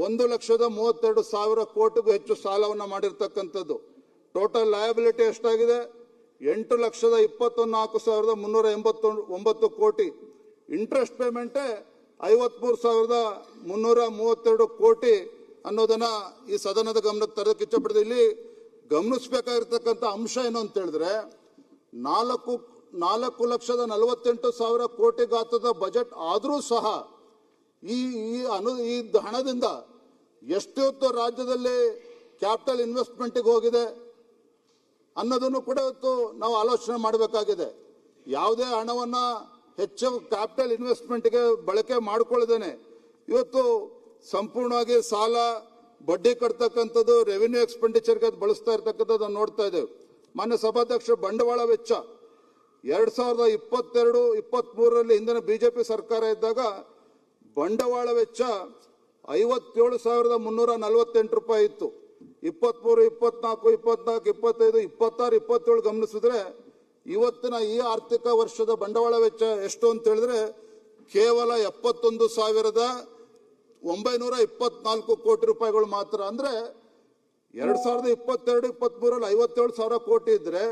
A: 1,32,000 ಕೋಟಿಗೂ ಹೆಚ್ಚು ಸಾಲವನ್ನು ಮಾಡಿರ್ತಕ್ಕಂಥದ್ದು. ಟೋಟಲ್ ಲಯಬಿಲಿಟಿ ಎಷ್ಟಾಗಿದೆ? 8,24,389 ಕೋಟಿ. ಇಂಟ್ರೆಸ್ಟ್ ಪೇಮೆಂಟೇ 53,332 ಕೋಟಿ ಅನ್ನೋದನ್ನ ಈ ಸದನದ ಗಮನಕ್ಕೆ ತರಕ್ಕೆ ಇಚ್ಛಪಡ್ತೀವಿ. ಇಲ್ಲಿ ಗಮನಿಸಬೇಕಾಗಿರ್ತಕ್ಕಂಥ ಅಂಶ ಏನು ಅಂತ ಹೇಳಿದ್ರೆ, 4,48,000 ಕೋಟಿ ಗಾತ್ರದ ಬಜೆಟ್ ಆದರೂ ಸಹ ಈ ಹಣದಿಂದ ಎಷ್ಟೊತ್ತು ರಾಜ್ಯದಲ್ಲಿ ಕ್ಯಾಪಿಟಲ್ ಇನ್ವೆಸ್ಟ್ಮೆಂಟ್ಗೆ ಹೋಗಿದೆ ಅನ್ನೋದನ್ನು ಕೂಡ ಇವತ್ತು ನಾವು ಆಲೋಚನೆ ಮಾಡಬೇಕಾಗಿದೆ. ಯಾವುದೇ ಹಣವನ್ನ ಹೆಚ್ಚು ಕ್ಯಾಪಿಟಲ್ ಇನ್ವೆಸ್ಟ್ಮೆಂಟ್ಗೆ ಬಳಕೆ ಮಾಡಿಕೊಳ್ಳದೇನೆ ಇವತ್ತು ಸಂಪೂರ್ಣವಾಗಿ ಸಾಲ ಬಡ್ಡಿ ಕಟ್ತಕ್ಕಂಥದ್ದು, ರೆವಿನ್ಯೂ ಎಕ್ಸ್ಪೆಂಡಿಚರ್ಗೆ ಅದು ಬಳಸ್ತಾ ಇರ್ತಕ್ಕಂಥದ್ದು ನೋಡ್ತಾ ಇದ್ದೇವೆ. ಮಾನ್ಯ ಸಭಾಧ್ಯಕ್ಷ, ಬಂಡವಾಳ ವೆಚ್ಚ 2022-23ರಲ್ಲಿ ಹಿಂದಿನ ಬಿಜೆಪಿ ಸರ್ಕಾರ ಇದ್ದಾಗ ಬಂಡವಾಳ ವೆಚ್ಚ 57,348 ರೂಪಾಯಿ ಇತ್ತು. 23, 24, 24, 25, 26, 27 ಗಮನಿಸಿದ್ರೆ ಇವತ್ತಿನ ಈ ಆರ್ಥಿಕ ವರ್ಷದ ಬಂಡವಾಳ ವೆಚ್ಚ ಎಷ್ಟು ಅಂತ ಹೇಳಿದ್ರೆ ಕೇವಲ 71,924 ಕೋಟಿ ರೂಪಾಯಿಗಳು ಮಾತ್ರ. ಅಂದ್ರೆ 2022-23ರಲ್ಲಿ 57,000 ಕೋಟಿ ಇದ್ರೆ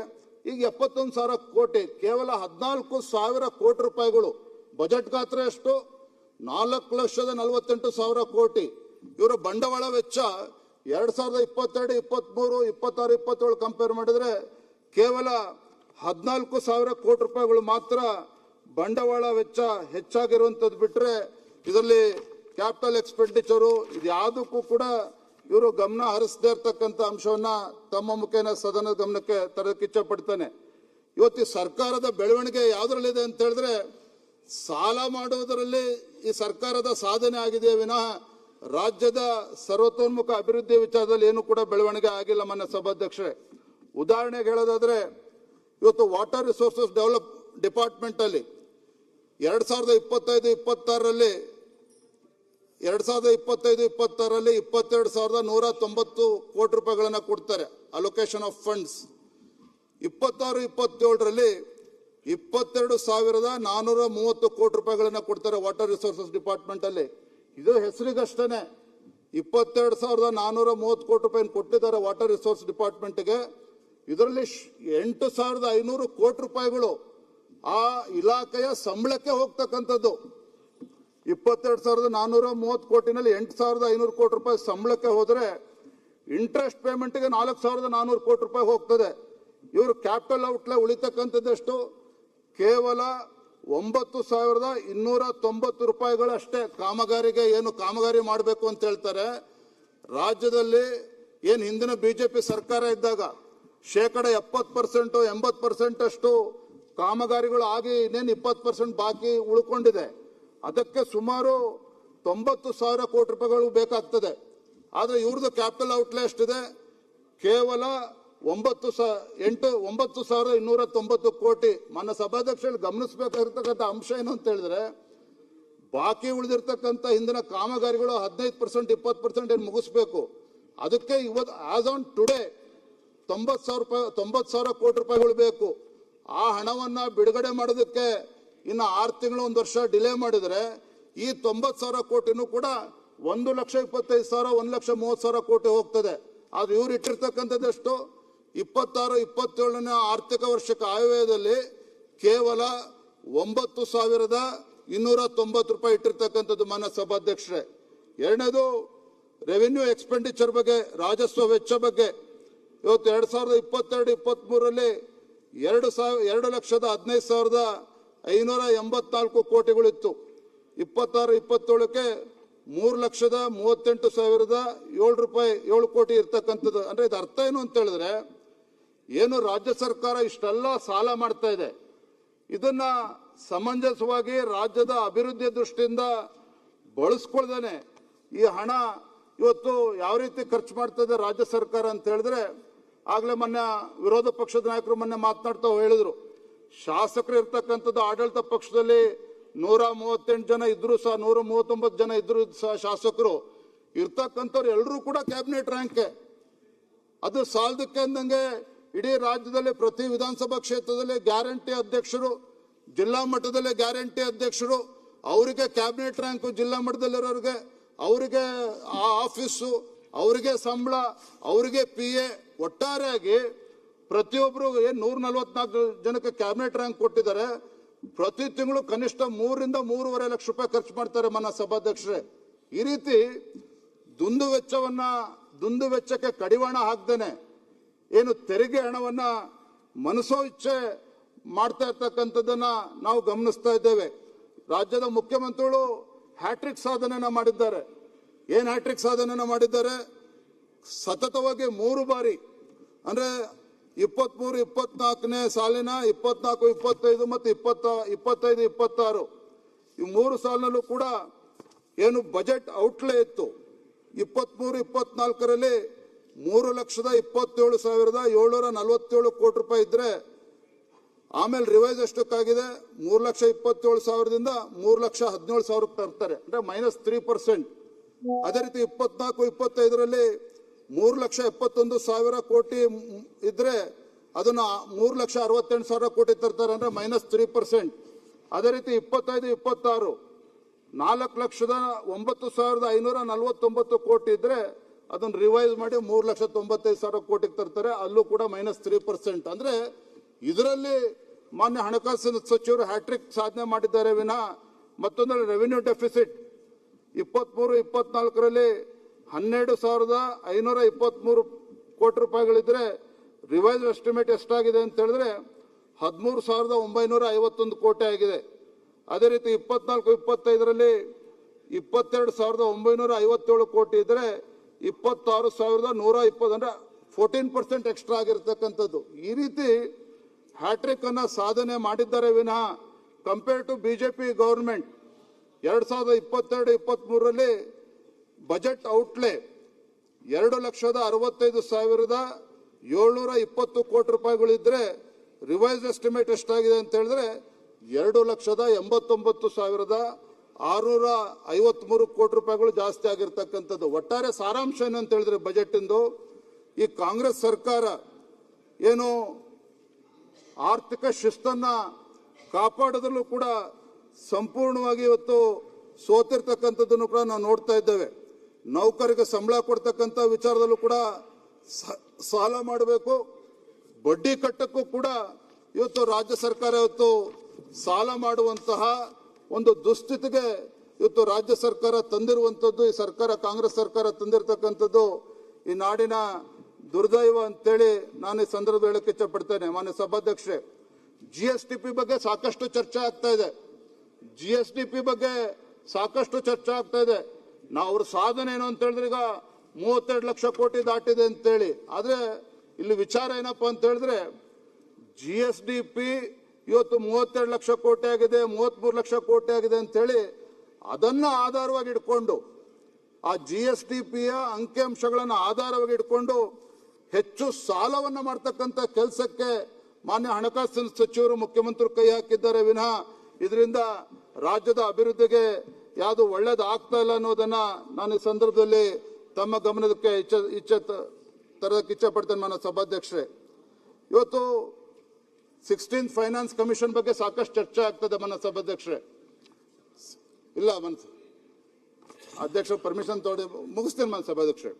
A: ಈಗ 71,000 ಕೋಟಿ, ಕೇವಲ 14,000 ಕೋಟಿ ರೂಪಾಯಿಗಳು. ಬಜೆಟ್ ಗಾತ್ರ ಎಷ್ಟು? 4,48,000 ಕೋಟಿ. ಇವರ ಬಂಡವಾಳ ವೆಚ್ಚ 2022, 23, 26, 27 ಕಂಪೇರ್ ಮಾಡಿದ್ರೆ ಕೇವಲ 14,000 ಕೋಟಿ ರೂಪಾಯಿಗಳು ಮಾತ್ರ ಬಂಡವಾಳ ವೆಚ್ಚ ಹೆಚ್ಚಾಗಿರುವಂತದ್ದು. ಬಿಟ್ರೆ ಇದರಲ್ಲಿ ಕ್ಯಾಪಿಟಲ್ ಎಕ್ಸ್ಪೆಂಡಿಚರು ಇದ್ಯಾವುದಕ್ಕೂ ಕೂಡ ಇವರು ಗಮನ ಹರಿಸದೇ ಇರ್ತಕ್ಕಂಥ ಅಂಶವನ್ನ ತಮ್ಮ ಮುಖೇನ ಸದನದ ಗಮನಕ್ಕೆ ತರಕ್ಕೆ ಇಚ್ಛೆ ಪಡ್ತಾನೆ. ಇವತ್ತು ಸರ್ಕಾರದ ಬೆಳವಣಿಗೆ ಯಾವ್ದ್ರಲ್ಲಿದೆ ಅಂತ ಹೇಳಿದ್ರೆ, ಸಾಲ ಮಾಡುವುದರಲ್ಲಿ ಈ ಸರ್ಕಾರದ ಸಾಧನೆ ಆಗಿದೆ ವಿನಃ ರಾಜ್ಯದ ಸರ್ವತೋನ್ಮುಖ ಅಭಿವೃದ್ಧಿ ವಿಚಾರದಲ್ಲಿ ಏನು ಕೂಡ ಬೆಳವಣಿಗೆ ಆಗಿಲ್ಲ. ಮಾನ್ಯ ಸಭಾಧ್ಯಕ್ಷರೇ, ಉದಾಹರಣೆಗೆ ಹೇಳೋದಾದ್ರೆ ಇವತ್ತು ವಾಟರ್ ರಿಸೋರ್ಸಸ್ ಡೆವಲಪ್ ಡಿಪಾರ್ಟ್ಮೆಂಟ್ ಅಲ್ಲಿ 2025-26ರಲ್ಲಿ 22,190 ಕೋಟಿ ರೂಪಾಯಿಗಳನ್ನ ಕೊಡ್ತಾರೆ ಅಲೋಕೇಶನ್ ಆಫ್ ಫಂಡ್ಸ್. 26-27ರಲ್ಲಿ 22,430 ಕೋಟಿ ರೂಪಾಯಿಗಳನ್ನ ಕೊಡ್ತಾರೆ ವಾಟರ್ ರಿಸೋರ್ಸಸ್ ಡಿಪಾರ್ಟ್ಮೆಂಟ್ ಅಲ್ಲಿ. ಇದು ಹೆಸರಿಗಷ್ಟೇನೆ 22,430 ಕೋಟಿ ರೂಪಾಯಿ ಕೊಟ್ಟಿದ್ದಾರೆ ವಾಟರ್ ರಿಸೋರ್ಸ್ ಡಿಪಾರ್ಟ್ಮೆಂಟ್ಗೆ. ಇದರಲ್ಲಿ 8,500 ಕೋಟಿ ರೂಪಾಯಿಗಳು ಆ ಇಲಾಖೆಯ ಸಂಬಳಕ್ಕೆ ಹೋಗ್ತಕ್ಕಂಥದ್ದು. 22,430 ಕೋಟಿನಲ್ಲಿ 8,500 ಕೋಟಿ ರೂಪಾಯಿ ಸಂಬಳಕ್ಕೆ ಹೋದ್ರೆ ಇಂಟ್ರೆಸ್ಟ್ ಪೇಮೆಂಟ್ಗೆ 4,400 ಕೋಟಿ ರೂಪಾಯಿ ಹೋಗ್ತದೆ. ಇವರು ಕ್ಯಾಪಿಟಲ್ ಔಟ್ಲೇ ಉಳಿತಕ್ಕಂಥದ್ದೆಷ್ಟು? ಕೇವಲ 9,290 ರೂಪಾಯಿಗಳಷ್ಟೇ. ಕಾಮಗಾರಿಗೆ ಏನು ಕಾಮಗಾರಿ ಮಾಡಬೇಕು ಅಂತ ಹೇಳ್ತಾರೆ. ರಾಜ್ಯದಲ್ಲಿ ಏನು ಹಿಂದಿನ ಬಿಜೆಪಿ ಸರ್ಕಾರ ಇದ್ದಾಗ 70%, 80% ಅಷ್ಟು ಕಾಮಗಾರಿಗಳು ಆಗಿ ಇನ್ನೇನು 20% ಬಾಕಿ ಉಳ್ಕೊಂಡಿದೆ. ಅದಕ್ಕೆ ಸುಮಾರು 90,000 ಕೋಟಿ ರೂಪಾಯಿಗಳು ಬೇಕಾಗ್ತದೆ. ಆದರೆ ಇವ್ರದ್ದು ಕ್ಯಾಪಿಟಲ್ ಔಟ್ಲೇ ಎಷ್ಟಿದೆ? ಕೇವಲ 9,290 ಕೋಟಿ. ಮಾನ್ಯ ಸಭಾಧ್ಯಕ್ಷರಲ್ಲಿ ಗಮನಿಸಬೇಕಾಗಿರ್ತಕ್ಕಂಥ ಅಂಶ ಏನು ಅಂತ ಹೇಳಿದ್ರೆ, ಬಾಕಿ ಉಳಿದಿರ್ತಕ್ಕಂಥ ಹಿಂದಿನ ಕಾಮಗಾರಿಗಳು 15%, 20% ಏನು ಮುಗಿಸ್ಬೇಕು. ಅದಕ್ಕೆ ಇವತ್ತು ಆಸ್ ಆನ್ ಟುಡೇ 90,000 ಕೋಟಿ ರೂಪಾಯಿಗಳು ಬೇಕು. ಆ ಹಣವನ್ನ ಬಿಡುಗಡೆ ಮಾಡೋದಕ್ಕೆ ಇನ್ನು 6 ತಿಂಗಳು 1 ವರ್ಷ ಡಿಲೇ ಮಾಡಿದ್ರೆ ಈ 90,000 ಕೋಟಿನೂ ಕೂಡ 1,25,000, 1,30,000 ಕೋಟಿ ಹೋಗ್ತದೆ. ಆದ್ರೆ ಇವ್ರು ಇಟ್ಟಿರ್ತಕ್ಕಂಥದ್ದು ಎಷ್ಟು? 26-27ನೇ ಆರ್ಥಿಕ ವರ್ಷಕ್ಕೆ ಆಯವ್ಯಯದಲ್ಲಿ ಕೇವಲ 9,290 ರೂಪಾಯಿ ಇಟ್ಟಿರ್ತಕ್ಕಂಥದ್ದು ಮಾನ್ಯ ಸಭಾಧ್ಯಕ್ಷರೇ. ಎರಡನೇದು ರೆವಿನ್ಯೂ ಎಕ್ಸ್ಪೆಂಡಿಚರ್ ಬಗ್ಗೆ, ರಾಜಸ್ವ ವೆಚ್ಚ ಬಗ್ಗೆ ಇವತ್ತು 2022-23ರಲ್ಲಿ 2,15,84 ಕೋಟಿಗಳಿತ್ತು. 26-27ಕ್ಕೆ 3,38,007 ಕೋಟಿ ಇರ್ತಕ್ಕಂಥದ್ದು. ಅಂದ್ರೆ ಇದು ಅರ್ಥ ಏನು ಅಂತ ಹೇಳಿದ್ರೆ, ಏನು ರಾಜ್ಯ ಸರ್ಕಾರ ಇಷ್ಟೆಲ್ಲ ಸಾಲ ಮಾಡ್ತಾ ಇದೆ, ಇದನ್ನ ಸಮಂಜಸವಾಗಿ ರಾಜ್ಯದ ಅಭಿವೃದ್ಧಿ ದೃಷ್ಟಿಯಿಂದ ಬಳಸ್ಕೊಳ್ದೇನೆ ಈ ಹಣ ಇವತ್ತು ಯಾವ ರೀತಿ ಖರ್ಚು ಮಾಡ್ತಾ ಇದೆ ರಾಜ್ಯ ಸರ್ಕಾರ ಅಂತ ಹೇಳಿದ್ರೆ, ಆಗ್ಲೇ ಮೊನ್ನೆ ವಿರೋಧ ಪಕ್ಷದ ನಾಯಕರು ಮೊನ್ನೆ ಮಾತನಾಡ್ತಾ ಹೇಳಿದ್ರು, ಶಾಸಕರು ಇರ್ತಕ್ಕಂಥದ್ದು ಆಡಳಿತ ಪಕ್ಷದಲ್ಲಿ 138 ಜನ ಇದ್ರು ಸಹ, 139 ಜನ ಇದ್ರು ಸಹ ಶಾಸಕರು ಇರ್ತಕ್ಕಂಥವ್ರು ಎಲ್ಲರೂ ಕೂಡ ಕ್ಯಾಬಿನೆಟ್ ರ್ಯಾಂಕ್. ಅದು ಸಾಲದಕ್ಕೆ ಅಂದಂಗೆ ಇಡೀ ರಾಜ್ಯದಲ್ಲಿ ಪ್ರತಿ ವಿಧಾನಸಭಾ ಕ್ಷೇತ್ರದಲ್ಲಿ ಗ್ಯಾರಂಟಿ ಅಧ್ಯಕ್ಷರು, ಜಿಲ್ಲಾ ಮಟ್ಟದಲ್ಲಿ ಗ್ಯಾರಂಟಿ ಅಧ್ಯಕ್ಷರು, ಅವರಿಗೆ ಕ್ಯಾಬಿನೆಟ್ ರ್ಯಾಂಕ್, ಜಿಲ್ಲಾ ಮಟ್ಟದಲ್ಲಿರೋರಿಗೆ ಅವರಿಗೆ ಆ ಆಫೀಸು, ಅವರಿಗೆ ಸಂಬಳ, ಅವರಿಗೆ PA, ಒಟ್ಟಾರೆಯಾಗಿ ಪ್ರತಿಯೊಬ್ಬರು 144 ಜನಕ್ಕೆ ಕ್ಯಾಬಿನೆಟ್ ರ್ಯಾಂಕ್ ಕೊಟ್ಟಿದ್ದಾರೆ. ಪ್ರತಿ ತಿಂಗಳು ಕನಿಷ್ಠ 3 ರಿಂದ 3.5 ಲಕ್ಷ ರೂಪಾಯಿ ಖರ್ಚು ಮಾಡ್ತಾರೆ ಮಾನ್ಯ ಸಭಾಧ್ಯಕ್ಷರೇ. ಈ ರೀತಿ ದುಂದು ವೆಚ್ಚಕ್ಕೆ ಕಡಿವಾಣ ಹಾಕ್ದೇನೆ ಏನು ತೆರಿಗೆ ಹಣವನ್ನ ಮನಸೋ ಇಚ್ಛೆ ಮಾಡ್ತಾ ಇರ್ತಕ್ಕಂಥದ್ದನ್ನ ನಾವು ಗಮನಿಸ್ತಾ ಇದ್ದೇವೆ. ರಾಜ್ಯದ ಮುಖ್ಯಮಂತ್ರಿಗಳು ಹ್ಯಾಟ್ರಿಕ್ ಸಾಧನೆಯನ್ನ ಮಾಡಿದ್ದಾರೆ. ಏನ್ ಹ್ಯಾಟ್ರಿಕ್ ಸಾಧನೆಯನ್ನ ಮಾಡಿದ್ದಾರೆ? ಸತತವಾಗಿ 3 ಬಾರಿ ಅಂದ್ರೆ 23-24ನೇ ಸಾಲಿನ 24-25 ಮತ್ತು 25-26 ಈ 3 ಸಾಲಿನಲ್ಲೂ ಕೂಡ ಏನು ಬಜೆಟ್ ಔಟ್ಲೇ ಇತ್ತು. 23-24ರಲ್ಲಿ 3,27,747 ಕೋಟಿ ರೂಪಾಯಿ ಇದ್ರೆ, ಆಮೇಲೆ ರಿವೈಸ್ ಎಷ್ಟಕ್ಕಾಗಿದೆ? 3,27,000ದಿಂದ 3,17,000 ತರ್ತಾರೆ, ಅಂದ್ರೆ -3%. ಅದೇ ರೀತಿ 24-25ರಲ್ಲಿ 3,71,000 ಕೋಟಿ ಇದ್ರೆ ಅದನ್ನ 3,68,000 ಕೋಟಿ ತರ್ತಾರೆ, ಅಂದ್ರೆ -3%. ಅದೇ ರೀತಿ 25-26 4,09,549 ಕೋಟಿ ಇದ್ರೆ ಅದನ್ನ ರಿವೈಸ್ ಮಾಡಿ 3,95,000 ಕೋಟಿಗೆ ತರ್ತಾರೆ, ಅಲ್ಲೂ ಕೂಡ -3%. ಅಂದ್ರೆ ಇದರಲ್ಲಿ ಮಾನ್ಯ ಹಣಕಾಸಿನ ಸಚಿವರು ಹ್ಯಾಟ್ರಿಕ್ ಸಾಧನೆ ಮಾಡಿದ್ದಾರೆ ವಿನಃ ಮತ್ತೊಂದು ರೆವಿನ್ಯೂ ಡೆಫಿಸಿಟ್ 23-24ರಲ್ಲಿ 12,523 ಕೋಟಿ ರೂಪಾಯಿಗಳಿದ್ರೆ ರಿವೈಸ್ ಎಸ್ಟಿಮೇಟ್ ಎಷ್ಟಾಗಿದೆ ಅಂತ ಹೇಳಿದ್ರೆ 13,951 ಕೋಟಿ ಆಗಿದೆ. ಅದೇ ರೀತಿ 24-25ರಲ್ಲಿ 22,957 ಕೋಟಿ ಇದ್ರೆ 26,120 ಅಂದ್ರೆ 14% ಎಕ್ಸ್ಟ್ರಾ ಆಗಿರ್ತಕ್ಕಂಥದ್ದು. ಈ ರೀತಿ ಹ್ಯಾಟ್ರಿಕ್ ಅನ್ನ ಸಾಧನೆ ಮಾಡಿದ್ದಾರೆ ವಿನಃ ಕಂಪೇರ್ ಟು ಬಿಜೆಪಿ ಗವರ್ಮೆಂಟ್ 2022-23ರಲ್ಲಿ ಬಜೆಟ್ ಔಟ್ಲೇ 2,65,720 ಕೋಟಿ ರೂಪಾಯಿಗಳಿದ್ರೆ ರಿವೈಸ್ ಎಸ್ಟಿಮೇಟ್ ಎಷ್ಟಾಗಿದೆ ಅಂತ ಹೇಳಿದ್ರೆ 2,89,653 ಕೋಟಿ ರೂಪಾಯಿಗಳು ಜಾಸ್ತಿ ಆಗಿರ್ತಕ್ಕಂಥದ್ದು. ಒಟ್ಟಾರೆ ಸಾರಾಂಶ ಏನಂತ ಹೇಳಿದ್ರೆ ಬಜೆಟ್ ಇಂದು ಈ ಕಾಂಗ್ರೆಸ್ ಸರ್ಕಾರ ಏನು ಆರ್ಥಿಕ ಶಿಸ್ತನ್ನ ಕಾಪಾಡೋದ್ರಲ್ಲೂ ಕೂಡ ಸಂಪೂರ್ಣವಾಗಿ ಇವತ್ತು ಸೋತಿರ್ತಕ್ಕಂಥದ್ದನ್ನು ಕೂಡ ನಾವು ನೋಡ್ತಾ ಇದ್ದೇವೆ. ನೌಕರಿಗೆ ಸಂಬಳ ಕೊಡ್ತಕ್ಕಂಥ ವಿಚಾರದಲ್ಲೂ ಕೂಡ ಸಾಲ ಮಾಡಬೇಕು, ಬಡ್ಡಿ ಕಟ್ಟಕ್ಕೂ ಕೂಡ ಇವತ್ತು ರಾಜ್ಯ ಸರ್ಕಾರ ಇವತ್ತು ಸಾಲ ಮಾಡುವಂತಹ ಒಂದು ದುಸ್ಥಿತಿಗೆ ಇವತ್ತು ರಾಜ್ಯ ಸರ್ಕಾರ ತಂದಿರುವಂಥದ್ದು, ಈ ಸರ್ಕಾರ ಕಾಂಗ್ರೆಸ್ ಸರ್ಕಾರ ತಂದಿರತಕ್ಕಂಥದ್ದು ಈ ನಾಡಿನ ದುರ್ದೈವ ಅಂತೇಳಿ ನಾನು ಈ ಸಂದರ್ಭದಲ್ಲಿ ಹೇಳಕ್ಕೆ ಇಚ್ಛಪಡ್ತೇನೆ. ಮಾನ್ಯ ಸಭಾಧ್ಯಕ್ಷರೇ, GSDP ಬಗ್ಗೆ ಸಾಕಷ್ಟು ಚರ್ಚೆ ಆಗ್ತಾ ಇದೆ. GSDP ಬಗ್ಗೆ ಸಾಕಷ್ಟು ಚರ್ಚೆ ಆಗ್ತಾ ಇದೆ. ನಾವು ಅವ್ರ ಸಾಧನೆ ಏನು ಅಂತ ಹೇಳಿದ್ರೆ ಈಗ 32 ಲಕ್ಷ ಕೋಟಿ ದಾಟಿದೆ ಅಂತೇಳಿ. ಆದ್ರೆ ಇಲ್ಲಿ ವಿಚಾರ ಏನಪ್ಪಾ ಅಂತ ಹೇಳಿದ್ರೆ GSDP ಇವತ್ತು 32 ಲಕ್ಷ ಕೋಟಿ ಆಗಿದೆ, 33 ಲಕ್ಷ ಕೋಟಿ ಆಗಿದೆ ಅಂತೇಳಿ ಅದನ್ನ ಆಧಾರವಾಗಿ ಇಟ್ಕೊಂಡು ಆ GSDPಯ ಅಂಕಿಅಂಶಗಳನ್ನು ಆಧಾರವಾಗಿ ಇಟ್ಕೊಂಡು ಹೆಚ್ಚು ಸಾಲವನ್ನ ಮಾಡ್ತಕ್ಕಂಥ ಕೆಲಸಕ್ಕೆ ಮಾನ್ಯ ಹಣಕಾಸಿನ ಸಚಿವರು ಮುಖ್ಯಮಂತ್ರಿ ಕೈ ಹಾಕಿದ್ದಾರೆ ವಿನಃ ಇದರಿಂದ ರಾಜ್ಯದ ಅಭಿವೃದ್ಧಿಗೆ ಯಾವುದು ಒಳ್ಳೇದಾಗ್ತಾ ಇಲ್ಲ ಅನ್ನೋದನ್ನ ನಾನು ಈ ಸಂದರ್ಭದಲ್ಲಿ ತಮ್ಮ ಗಮನಕ್ಕೆ ತರಕ್ಕೆ ಇಚ್ಛೆ ಪಡ್ತೇನೆ. ಮಾನ್ಯ ಸಭಾಧ್ಯಕ್ಷರೇ, ಇವತ್ತು 16th ಫೈನಾನ್ಸ್ ಕಮಿಷನ್ ಬಗ್ಗೆ ಸಾಕಷ್ಟು ಚರ್ಚೆ ಆಗ್ತದೆ. ಮಾನ್ಯ ಸಭಾಧ್ಯಕ್ಷರೇ, ಇಲ್ಲ ಅಧ್ಯಕ್ಷ ಪರ್ಮಿಷನ್ ತಗೊಂಡು ಮುಗಿಸ್ತೇನೆ. ಮಾನ್ಯ ಸಭಾಧ್ಯಕ್ಷರೇ,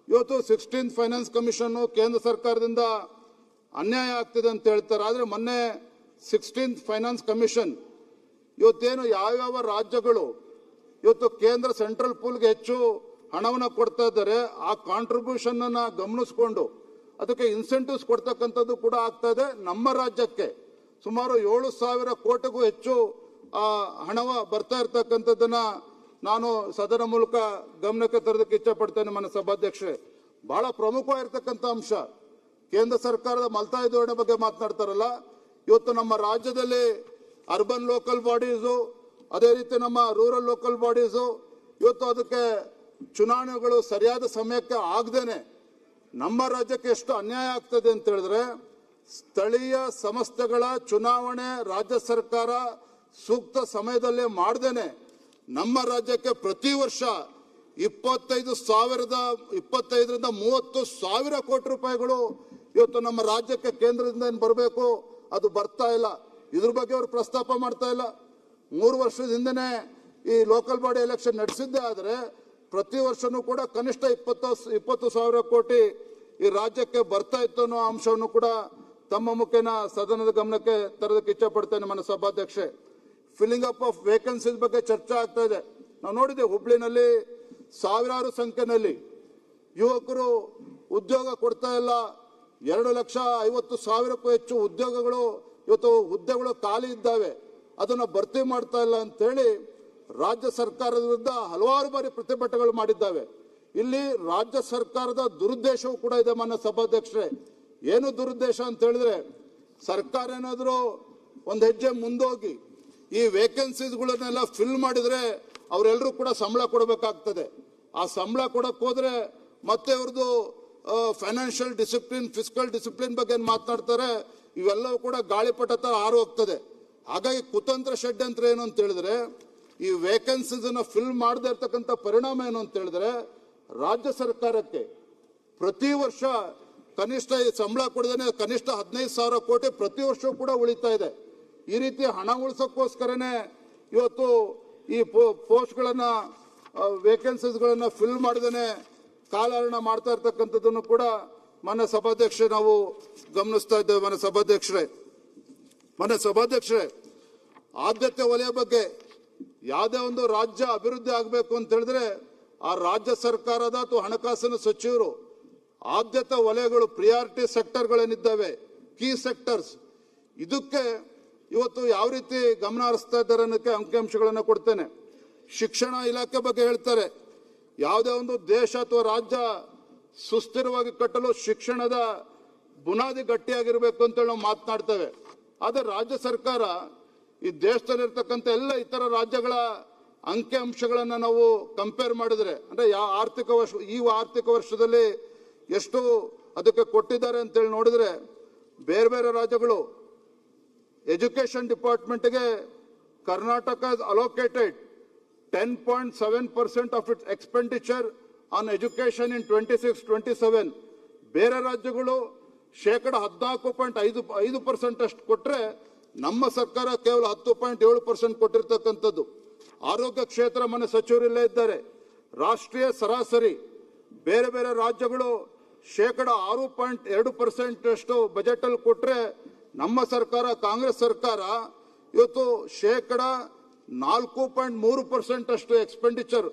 A: ಇವತ್ತು 16th ಫೈನಾನ್ಸ್ ಕಮಿಷನ್ ಕೇಂದ್ರ ಸರ್ಕಾರದಿಂದ ಅನ್ಯಾಯ ಆಗ್ತಿದೆ ಅಂತ ಹೇಳ್ತಾರೆ. ಆದರೆ ಮೊನ್ನೆ 16th ಫೈನಾನ್ಸ್ ಕಮಿಷನ್ ಇವತ್ತೇನು ಯಾವ್ಯಾವ ರಾಜ್ಯಗಳು ಇವತ್ತು ಕೇಂದ್ರ ಸೆಂಟ್ರಲ್ ಪೂಲ್ಗೆ ಹೆಚ್ಚು ಹಣವನ್ನು ಕೊಡ್ತಾ ಇದ್ದಾರೆ, ಆ ಕಾಂಟ್ರಿಬ್ಯೂಷನ್ ಅನ್ನ ಗಮನಿಸಿಕೊಂಡು ಅದಕ್ಕೆ ಇನ್ಸೆಂಟಿವ್ಸ್ ಕೊಡ್ತಕ್ಕಂಥದ್ದು ಕೂಡ ಆಗ್ತಾ ಇದೆ. ನಮ್ಮ ರಾಜ್ಯಕ್ಕೆ ಸುಮಾರು 7,000 ಕೋಟಿಗೂ ಹೆಚ್ಚು ಹಣವ ಬರ್ತಾ ಇರ್ತಕ್ಕಂಥದ್ದನ್ನ ನಾನು ಸದನ ಮೂಲಕ ಗಮನಕ್ಕೆ ತರೋದಕ್ಕೆ ಇಚ್ಛಪಡ್ತೇನೆ. ನನ್ನ ಸಭಾಧ್ಯಕ್ಷರೇ, ಬಹಳ ಪ್ರಮುಖವಾಗಿರ್ತಕ್ಕಂಥ ಅಂಶ ಕೇಂದ್ರ ಸರ್ಕಾರದ ಮಲ್ತಾಯಿ ಧೋರಣೆ ಬಗ್ಗೆ ಮಾತನಾಡ್ತಾರಲ್ಲ, ಇವತ್ತು ನಮ್ಮ ರಾಜ್ಯದಲ್ಲಿ ಅರ್ಬನ್ ಲೋಕಲ್ ಬಾಡೀಸು, ಅದೇ ರೀತಿ ನಮ್ಮ ರೂರಲ್ ಲೋಕಲ್ ಬಾಡೀಸು ಇವತ್ತು ಅದಕ್ಕೆ ಚುನಾವಣೆಗಳು ಸರಿಯಾದ ಸಮಯಕ್ಕೆ ಆಗದೇನೆ ನಮ್ಮ ರಾಜ್ಯಕ್ಕೆ ಎಷ್ಟು ಅನ್ಯಾಯ ಆಗ್ತದೆ ಅಂತ ಹೇಳಿದ್ರೆ, ಸ್ಥಳೀಯ ಸಂಸ್ಥೆಗಳ ಚುನಾವಣೆ ರಾಜ್ಯ ಸರ್ಕಾರ ಸೂಕ್ತ ಸಮಯದಲ್ಲಿ ಮಾಡದೇನೆ ನಮ್ಮ ರಾಜ್ಯಕ್ಕೆ ಪ್ರತಿ ವರ್ಷ 25,000ರಿಂದ 30,000 ಕೋಟಿ ರೂಪಾಯಿಗಳು ಇವತ್ತು ನಮ್ಮ ರಾಜ್ಯಕ್ಕೆ ಕೇಂದ್ರದಿಂದ ಏನು ಬರಬೇಕು ಅದು ಬರ್ತಾ ಇಲ್ಲ. ಇದ್ರ ಬಗ್ಗೆ ಅವರು ಪ್ರಸ್ತಾಪ ಮಾಡ್ತಾ ಇಲ್ಲ. 3 ವರ್ಷದ ಹಿಂದೆನೆ ಈ ಲೋಕಲ್ ಬಾಡಿ ಎಲೆಕ್ಷನ್ ನಡೆಸಿದ್ದೇ ಆದರೆ ಪ್ರತಿ ವರ್ಷನೂ ಕೂಡ ಕನಿಷ್ಠ 20,000 ಕೋಟಿ ಈ ರಾಜ್ಯಕ್ಕೆ ಬರ್ತಾ ಇತ್ತು ಅನ್ನೋ ಅಂಶವನ್ನು ಕೂಡ ತಮ್ಮ ಮುಖೇನ ಸದನದ ಗಮನಕ್ಕೆ ತರೋದಕ್ಕೆ ಇಚ್ಛೆ ಪಡ್ತೇನೆ. ನನ್ನ ಸಭಾಧ್ಯಕ್ಷೆ, ಫಿಲ್ಲಿಂಗ್ ಅಪ್ ಆಫ್ ವೇಕೆನ್ಸೀಸ್ ಬಗ್ಗೆ ಚರ್ಚೆ ಆಗ್ತಾ ಇದೆ. ನಾವು ನೋಡಿದ್ದೇವೆ ಹುಬ್ಳಿನಲ್ಲಿ ಸಾವಿರಾರು ಸಂಖ್ಯೆಯಲ್ಲಿ ಯುವಕರು ಉದ್ಯೋಗ ಕೊಡ್ತಾ ಇಲ್ಲ. 2,50,000ಕ್ಕೂ ಹೆಚ್ಚು ಉದ್ಯೋಗಗಳು ಇವತ್ತು ಹುದ್ದೆಗಳು ಖಾಲಿ ಇದ್ದಾವೆ, ಅದನ್ನ ಭರ್ತಿ ಮಾಡ್ತಾ ಇಲ್ಲ ಅಂತೇಳಿ ರಾಜ್ಯ ಸರ್ಕಾರದ ವಿರುದ್ಧ ಹಲವಾರು ಬಾರಿ ಪ್ರತಿಭಟನೆಗಳು ಮಾಡಿದ್ದಾವೆ. ಇಲ್ಲಿ ರಾಜ್ಯ ಸರ್ಕಾರದ ದುರುದ್ದೇಶವೂ ಕೂಡ ಇದೆ. ಮಾನ್ಯ ಸಭಾಧ್ಯಕ್ಷರೇ, ಏನು ದುರುದ್ದೇಶ ಅಂತ ಹೇಳಿದ್ರೆ, ಸರ್ಕಾರ ಏನಾದರೂ ಒಂದು ಹೆಜ್ಜೆ ಮುಂದೋಗಿ ಈ ವೇಕೆನ್ಸೀಸ್ಗಳನ್ನೆಲ್ಲ ಫಿಲ್ ಮಾಡಿದ್ರೆ ಅವರೆಲ್ಲರೂ ಕೂಡ ಸಂಬಳ ಕೊಡಬೇಕಾಗ್ತದೆ. ಆ ಸಂಬಳ ಕೊಡಕ್ಕೆ ಹೋದ್ರೆ ಮತ್ತೆ ಅವ್ರದ್ದು ಫೈನಾನ್ಷಿಯಲ್ ಡಿಸಿಪ್ಲಿನ್, ಫಿಸ್ಕಲ್ ಡಿಸಿಪ್ಲಿನ್ ಬಗ್ಗೆ ಮಾತನಾಡ್ತಾರೆ. ಇವೆಲ್ಲವೂ ಕೂಡ ಗಾಳಿಪಟ ತರ ಹಾರು ಹೋಗ್ತದೆ. ಹಾಗಾಗಿ ಕುತಂತ್ರ ಷಡ್ಯಂತ್ರ ಏನು ಅಂತ ಹೇಳಿದ್ರೆ, ಈ ವೇಕೆನ್ಸೀಸ್ ಅನ್ನ ಫಿಲ್ ಮಾಡದೇ ಇರ್ತಕ್ಕಂಥ ಪರಿಣಾಮ ಏನು ಅಂತ ಹೇಳಿದ್ರೆ, ರಾಜ್ಯ ಸರ್ಕಾರಕ್ಕೆ ಪ್ರತಿ ವರ್ಷ ಕನಿಷ್ಠ ಸಂಬಳ ಕೊಡದೇನೆ ಕನಿಷ್ಠ 15,000 ಕೋಟಿ ಪ್ರತಿ ವರ್ಷ ಕೂಡ ಉಳಿತಾ ಇದೆ. ಈ ರೀತಿ ಹಣ ಉಳಿಸೋಕ್ಕೋಸ್ಕರನೇ ಇವತ್ತು ಈ ಪೋಸ್ಟ್ಗಳನ್ನ ವೇಕೆನ್ಸೀಸ್ಗಳನ್ನ ಫಿಲ್ ಮಾಡದೇನೆ ಕಾಲಹರಣ ಮಾಡ್ತಾ ಇರ್ತಕ್ಕಂಥದ್ದನ್ನು ಕೂಡ ಮಾನ್ಯ ಸಭಾಧ್ಯಕ್ಷರೇ ನಾವು ಗಮನಿಸ್ತಾ ಇದ್ದೇವೆ. ಮಾನ್ಯ ಸಭಾಧ್ಯಕ್ಷರೇ, ಆದ್ಯತೆ ವಲಯ ಬಗ್ಗೆ ಯಾವುದೇ ಒಂದು ರಾಜ್ಯ ಅಭಿವೃದ್ಧಿ ಆಗಬೇಕು ಅಂತ ಹೇಳಿದ್ರೆ ಆ ರಾಜ್ಯ ಸರ್ಕಾರದ ಅಥವಾ ಹಣಕಾಸಿನ ಸಚಿವರು ಆದ್ಯತೆ ವಲಯಗಳು, ಪ್ರಿಯಾರಿಟಿ ಸೆಕ್ಟರ್ಗಳೇನಿದ್ದಾವೆ, ಕೀ ಸೆಕ್ಟರ್ಸ್, ಇದಕ್ಕೆ ಇವತ್ತು ಯಾವ ರೀತಿ ಗಮನ ಹರಿಸ್ತಾ ಇದ್ದಾರೆ ಅನ್ನೋಕ್ಕೆ ಅಂಕಿಅಂಶಗಳನ್ನು ಕೊಡ್ತೇನೆ. ಶಿಕ್ಷಣ ಇಲಾಖೆ ಬಗ್ಗೆ ಹೇಳ್ತಾರೆ, ಯಾವುದೇ ಒಂದು ದೇಶ ಅಥವಾ ರಾಜ್ಯ ಸುಸ್ಥಿರವಾಗಿ ಕಟ್ಟಲು ಶಿಕ್ಷಣದ ಬುನಾದಿ ಗಟ್ಟಿಯಾಗಿರ್ಬೇಕು ಅಂತೇಳಿ ನಾವು ಮಾತನಾಡ್ತೇವೆ. ಆದರೆ ರಾಜ್ಯ ಸರ್ಕಾರ ಈ ದೇಶದಲ್ಲಿರ್ತಕ್ಕಂಥ ಎಲ್ಲ ಇತರ ರಾಜ್ಯಗಳ ಅಂಕಿಅಂಶಗಳನ್ನು ನಾವು ಕಂಪೇರ್ ಮಾಡಿದ್ರೆ, ಅಂದ್ರೆ ಈ ಆರ್ಥಿಕ ವರ್ಷದಲ್ಲಿ ಎಷ್ಟು ಅದಕ್ಕೆ ಕೊಟ್ಟಿದ್ದಾರೆ ಅಂತೇಳಿ ನೋಡಿದ್ರೆ, ಬೇರೆ ಬೇರೆ ರಾಜ್ಯಗಳು ಎಜುಕೇಶನ್ ಡಿಪಾರ್ಟ್ಮೆಂಟ್ಗೆ Karnataka allocated 10.7% of its expenditure on education in 26-27. ಬೇರೆ ರಾಜ್ಯಗಳು 14.5% ಅಷ್ಟು ಕೊಟ್ಟರೆ ನಮ್ಮ ಸರ್ಕಾರ ಕೇವಲ 10.7% ಕೊಟ್ಟಿರ್ತಕ್ಕಂಥದ್ದು. ಆರೋಗ್ಯ ಕ್ಷೇತ್ರ ಮನೆ ಸಚಿವರಿಲ್ಲೇ ಇದ್ದಾರೆ. ರಾಷ್ಟ್ರೀಯ ಸರಾಸರಿ ಬೇರೆ ಬೇರೆ ರಾಜ್ಯಗಳು 6.2% ಅಷ್ಟು ಬಜೆಟ್ ಅಲ್ಲಿ ಕೊಟ್ರೆ, ನಮ್ಮ ಸರ್ಕಾರ ಕಾಂಗ್ರೆಸ್ ಸರ್ಕಾರ ಇವತ್ತು 4.3% ಅಷ್ಟು ಎಕ್ಸ್ಪೆಂಡಿಚರ್